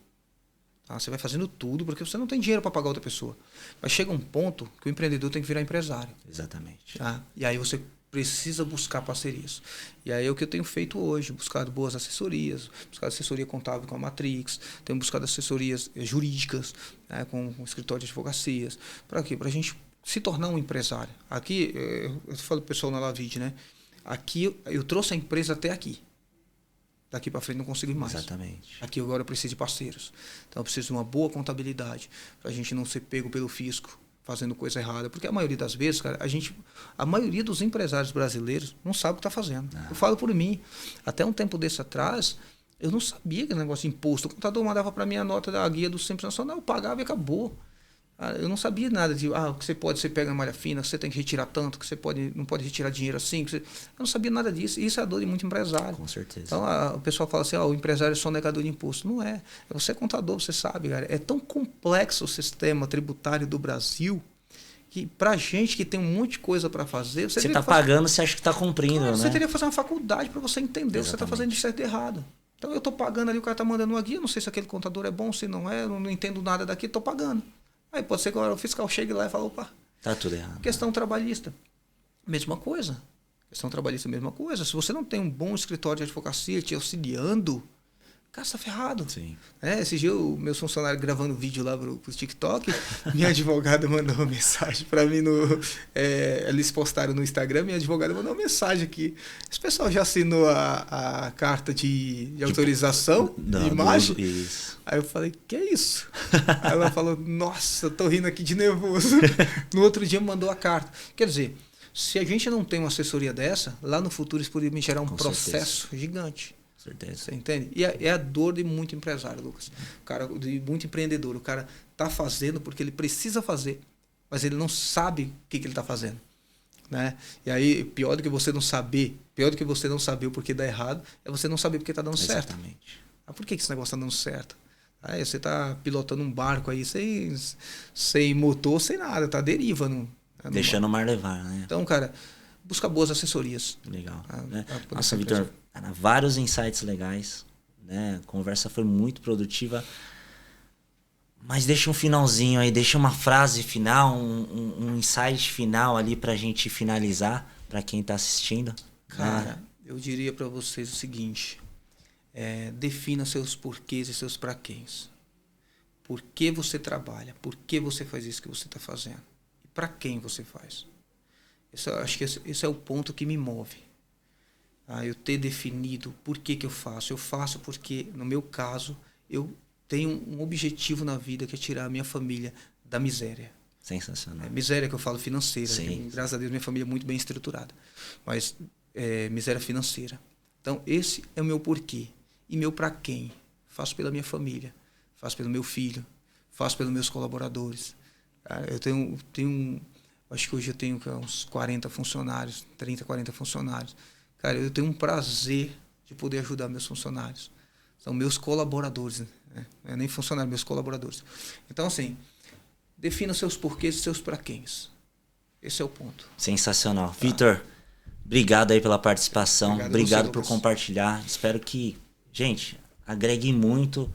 Tá? Você vai fazendo tudo porque você não tem dinheiro para pagar outra pessoa. Mas chega um ponto que o empreendedor tem que virar empresário. Exatamente. Tá? E aí você precisa buscar parcerias. E aí é o que eu tenho feito hoje, buscado boas assessorias, buscado assessoria contábil com a Matrix, tenho buscado assessorias jurídicas, né, com escritório de advocacias. Para quê? Para a gente se tornar um empresário. Aqui, eu falo pro pessoal na Lavide, né? Aqui eu trouxe a empresa até aqui. Daqui para frente não consigo ir mais. Exatamente. Aqui agora eu preciso de parceiros. Então eu preciso de uma boa contabilidade, para a gente não ser pego pelo fisco fazendo coisa errada, porque a maioria das vezes, cara, a maioria dos empresários brasileiros não sabe o que está fazendo. Eu falo por mim, até um tempo desse atrás, eu não sabia que negócio de imposto. O contador mandava para mim a nota da guia do Simples Nacional, eu pagava e acabou. Eu não sabia nada de o que você pega na malha fina, que você tem que retirar tanto, que você não pode retirar dinheiro assim. Eu não sabia nada disso. E isso é a dor de muito empresário. Com certeza. Então o pessoal fala assim, o empresário é só negador de imposto. Não é. Você é contador, você sabe, cara. É tão complexo o sistema tributário do Brasil que pra gente que tem um monte de coisa para fazer... Você tá pagando, você acha que tá cumprindo, né? Você teria que fazer uma faculdade para você entender o que você está fazendo de certo e errado. Então eu tô pagando ali, o cara tá mandando uma guia, não sei se aquele contador é bom, se não é, eu não entendo nada daqui, tô pagando. Aí pode ser que o fiscal chegue lá e fale, opa, tá tudo errado. Questão trabalhista, mesma coisa. Questão trabalhista, mesma coisa. Se você não tem um bom escritório de advocacia te auxiliando, cara, você tá ferrado. Sim. Esse dia, meus funcionários gravando vídeo lá pro TikTok, minha advogada mandou uma mensagem para mim eles postaram no Instagram, minha advogada mandou uma mensagem aqui. Esse pessoal já assinou a carta de autorização de imagem? Isso. Aí eu falei, que é isso? Aí ela falou, nossa, eu tô rindo aqui de nervoso. No outro dia mandou a carta. Quer dizer, se a gente não tem uma assessoria dessa, lá no futuro isso poderia me gerar um processo gigante. Certeza. Você entende? E é a dor de muito empresário, Lucas. De muito empreendedor. O cara tá fazendo porque ele precisa fazer, mas ele não sabe o que ele está fazendo. Né? E aí, pior do que você não saber o porquê dá errado, é você não saber porque está dando certo. Exatamente. Por que esse negócio está dando certo? Aí você está pilotando um barco aí sem motor, sem nada, tá à deriva. Deixando o mar levar, né? Então, cara, busca boas assessorias. Legal. Nossa, Vitor, vários insights legais, né? A conversa foi muito produtiva. Mas deixa um finalzinho aí, deixa uma frase final, um insight final ali pra gente finalizar, pra quem tá assistindo. Cara, eu diria pra vocês o seguinte: defina seus porquês e seus praquéns. Por que você trabalha? Por que você faz isso que você está fazendo? E para quem você faz? Acho que esse é o ponto que me move. Eu ter definido por que eu faço. Eu faço porque, no meu caso, eu tenho um objetivo na vida que é tirar a minha família da miséria. Sensacional. Miséria que eu falo financeira. Sim. Graças a Deus minha família é muito bem estruturada. Mas miséria financeira. Então esse é o meu porquê. E meu para quem? Faço pela minha família. faço pelo meu filho, faço pelos meus colaboradores. Cara, eu tenho acho que hoje eu tenho uns 40 funcionários, 30, 40 funcionários. Cara, eu tenho um prazer de poder ajudar meus funcionários. São meus colaboradores, né? Não é nem funcionário, meus colaboradores. Então, assim, defina seus porquês e seus praquéns. Esse é o ponto. Sensacional. Tá. Vitor, obrigado aí pela participação. Obrigado por compartilhar. Espero que, gente, agregue muito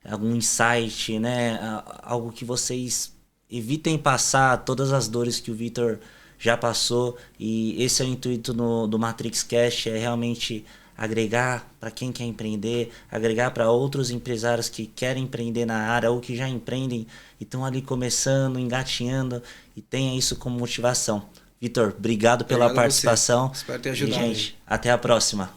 algum insight, né? Algo que vocês evitem passar todas as dores que o Vitor já passou. E esse é o intuito do Matrix Cash, é realmente agregar para quem quer empreender, agregar para outros empresários que querem empreender na área ou que já empreendem e estão ali começando, engatinhando e tenha isso como motivação. Vitor, obrigado pela participação. Espero ter ajudado. E, gente, até a próxima.